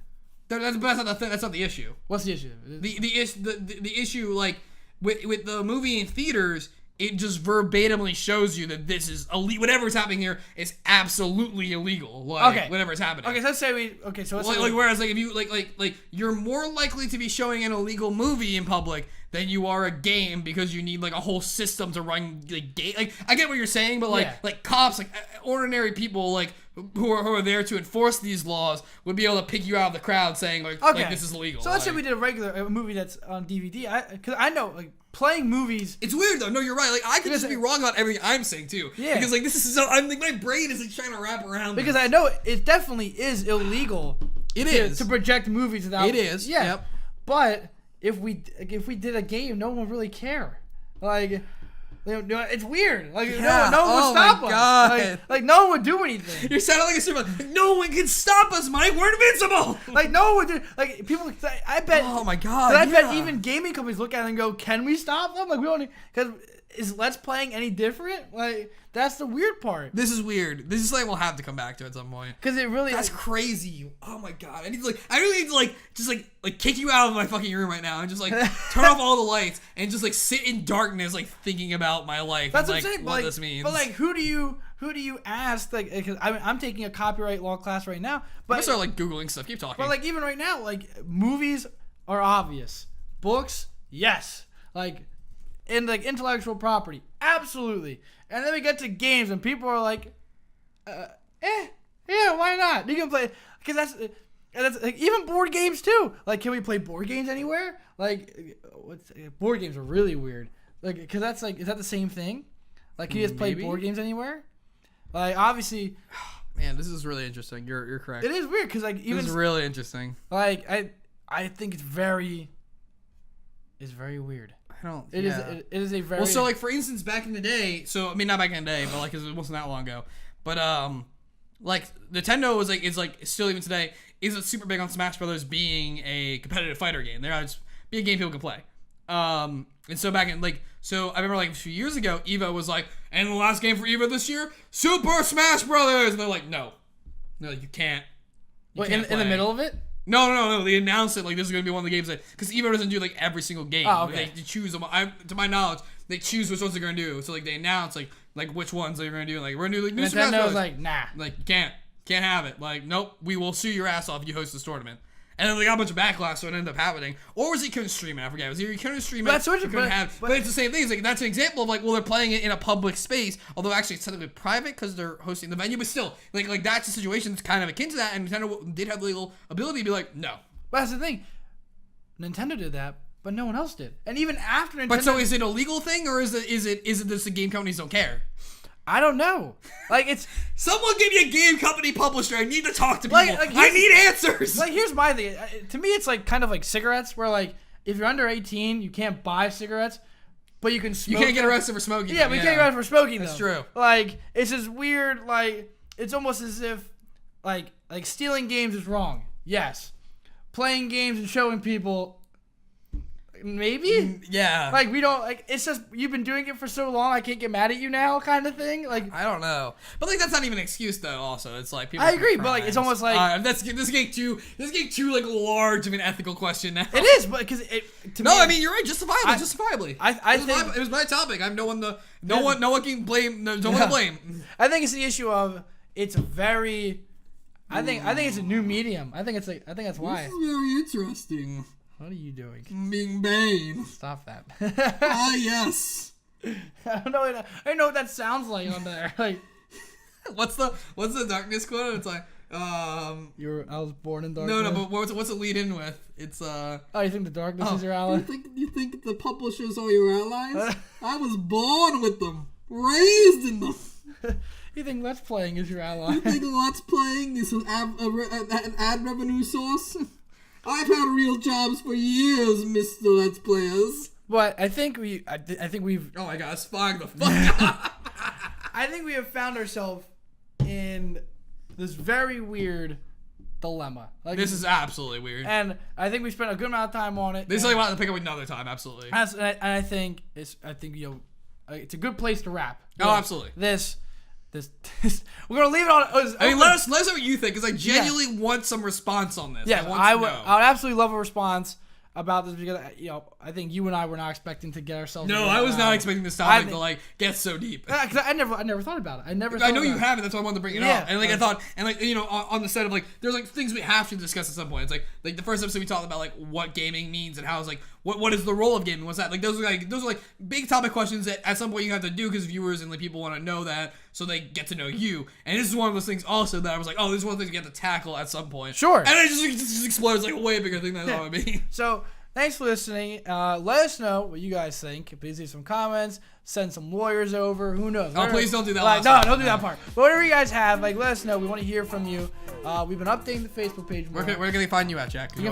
That's not the thing. That's not the issue. What's the issue? The issue, like with the movie in theaters, it just verbatimly shows you that this is whatever's happening here is absolutely illegal. Like, Okay. whatever's happening. Okay, so let's say we. Okay, so let's say Like whereas like if you like you're more likely to be showing an illegal movie in public than you are a game because you need like a whole system to run like game. Like I get what you're saying, but like Yeah. like cops, like ordinary people, like who are there to enforce these laws would be able to pick you out of the crowd saying like this is illegal. So let's say Like, we did a movie that's on DVD. Because I know like playing movies. it's weird though. No, you're right. Like I could just Because- be wrong about everything I'm saying too. Yeah. Because like this is so. I'm like my brain is like trying to wrap around. Because this. I know it definitely is illegal. It is. to project movies without. It is, Yeah. yep. But if we did a game, no one would really care. Like. It's weird. Like Yeah. no one would Oh my stop us. God. Like no one would do anything. You're sounding like a super. No one can stop us, Mike. We're invincible. Like no one would do. Like people. I bet. Oh my God. I bet yeah. even gaming companies look at it and go, "Can we stop them?" Like we don't. Because is Let's Playing any different? Like that's the weird part. This is weird. This is something we'll have to come back to at some point. Because it really. That's crazy. Oh my God. I really need to just kick you out of my fucking room right now and just turn off all the lights and just sit in darkness thinking about my life. That's and, what I'm saying. what this means. But who do you ask? Like, because I'm taking a copyright law class right now. I'm But gonna start Googling stuff. Keep talking. but even right now, movies are obvious. Books, yes. And intellectual property, absolutely. And then we get to games, and people are like, yeah, why not? You can play because that's even board games too. Can we play board games anywhere? Board games are really weird. Because that's is that the same thing? Can you just play Maybe. board games anywhere? Obviously, Man, this is really interesting. You're correct. it is weird because even This is really interesting. I think it's very weird. I don't. It is a very Well, so for instance, back in the day, so I mean not back in the day, but because it wasn't that long ago, but Nintendo is still even today isn't super big on Smash Brothers being a competitive fighter game. They're just be a game people can play. And so back in so I remember a few years ago, Eva was and the last game for Eva this year, Super Smash Brothers, and they're no, you can't. You Wait, can't in the play. middle of it. No. They announced it like this is gonna be one of the games that because Evo doesn't do like every single game. Oh, okay. They choose them. To my knowledge, they choose which ones they're gonna do. So like they announce like which ones they're gonna do. Like we're gonna do like new Smash Nintendo was Bros. like, nah. Like can't have it. Like nope, we will sue your ass off if you host this tournament. And then they got a bunch of backlash, so it ended up happening. Or was he couldn't stream it? I forget. Was he couldn't stream it? That's what you couldn't have. But it's the same thing. It's like that's an example of like, well, they're playing it in a public space, although actually it's technically private because they're hosting the venue. But still, like that's a situation that's kind of akin to that. And Nintendo did have the legal ability to be like, no. But that's the thing. Nintendo did that, but no one else did. And even after Nintendo. But so is it a legal thing, or is it just the game companies don't care? I don't know. Like it's someone give me a game company publisher. I need to talk to people. Like, I need answers. Like here's my thing. To me, it's like kind of like cigarettes, where like if you're under 18, you can't buy cigarettes, but you can smoke. You can't get arrested for smoking. Yeah, we can't get arrested for smoking. That's them. true. Like it's this weird. Like it's almost as if like stealing games is wrong. Yes, playing games and showing people. Maybe? Yeah. Like, we don't, like, it's just, you've been doing it for so long, I can't get mad at you now, kind of thing. Like, I don't know. But, like, that's not even an excuse, though, also. It's like, people. I agree, but, like, it's almost like. This getting too, like, large of an ethical question now. It is, but, because to me. No, I mean, you're right, justifiably. I think. It was my topic. I have no one can blame, no one to blame. I think it's the issue of, it's very, I think it's a new medium. I think that's why. This is very interesting. What are you doing? Being Bane. Stop that. Yes. I don't know what that sounds like on there. Like, what's the darkness quote? It's like, I was born in darkness. No, but what's it lead in with? It's Oh, you think the darkness is your ally? You think the publishers are your allies? I was born with them, raised in them. You think Let's Playing is your ally? You think Let's Playing is an ad revenue source? I've had real jobs for years, Mr. Let's Players. But I think we've. Oh my God, it's fog the fuck up. I think we have found ourselves in this very weird dilemma. Like this is absolutely weird. And I think we spent a good amount of time on it. This is something we'll have to pick up another time, absolutely. And I think it's a good place to wrap. Oh, absolutely. This we're gonna leave it on. I mean, let us know what you think, because I genuinely want some response on this. Yeah, I would absolutely love a response about this, because I think you and I were not expecting to get ourselves. No, I was not expecting this topic to like get so deep. Because I never thought about it. I know you haven't. That's why I wanted to bring it up. And like I thought, and like on the set of like, there's like things we have to discuss at some point. It's like the first episode we talked about like what gaming means and how it's like what is the role of gaming? What's that? Like those are like big topic questions that at some point you have to do because viewers and like people want to know that, so they get to know you. And this is one of those things also that I was like, oh, this is one of the things we have to tackle at some point. Sure. And it just explodes like a way bigger thing than I thought it would be. So. Thanks for listening. Let us know what you guys think. Please leave some comments. Send some lawyers over. Who knows? Oh, please don't do that. Don't do that part. But whatever you guys have, let us know. We want to hear from you. We've been updating the Facebook page more. Where can they find you at, Jack? I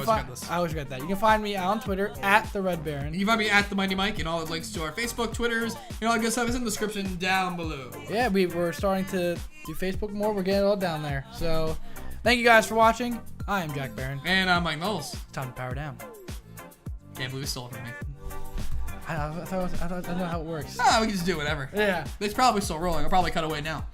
always forget that. You can find me on Twitter at the Red Baron. You can find me at the Mighty Mike, and all the links to our Facebook, Twitters, and all that good stuff is in the description down below. Yeah, we're starting to do Facebook more. We're getting it all down there. So, thank you guys for watching. I am Jack Baron. And I'm Mike Knowles. Time to power down. Can't believe it stole it from me. I don't know how it works. Ah, we can just do whatever. Yeah. It's probably still rolling. I'll probably cut away now.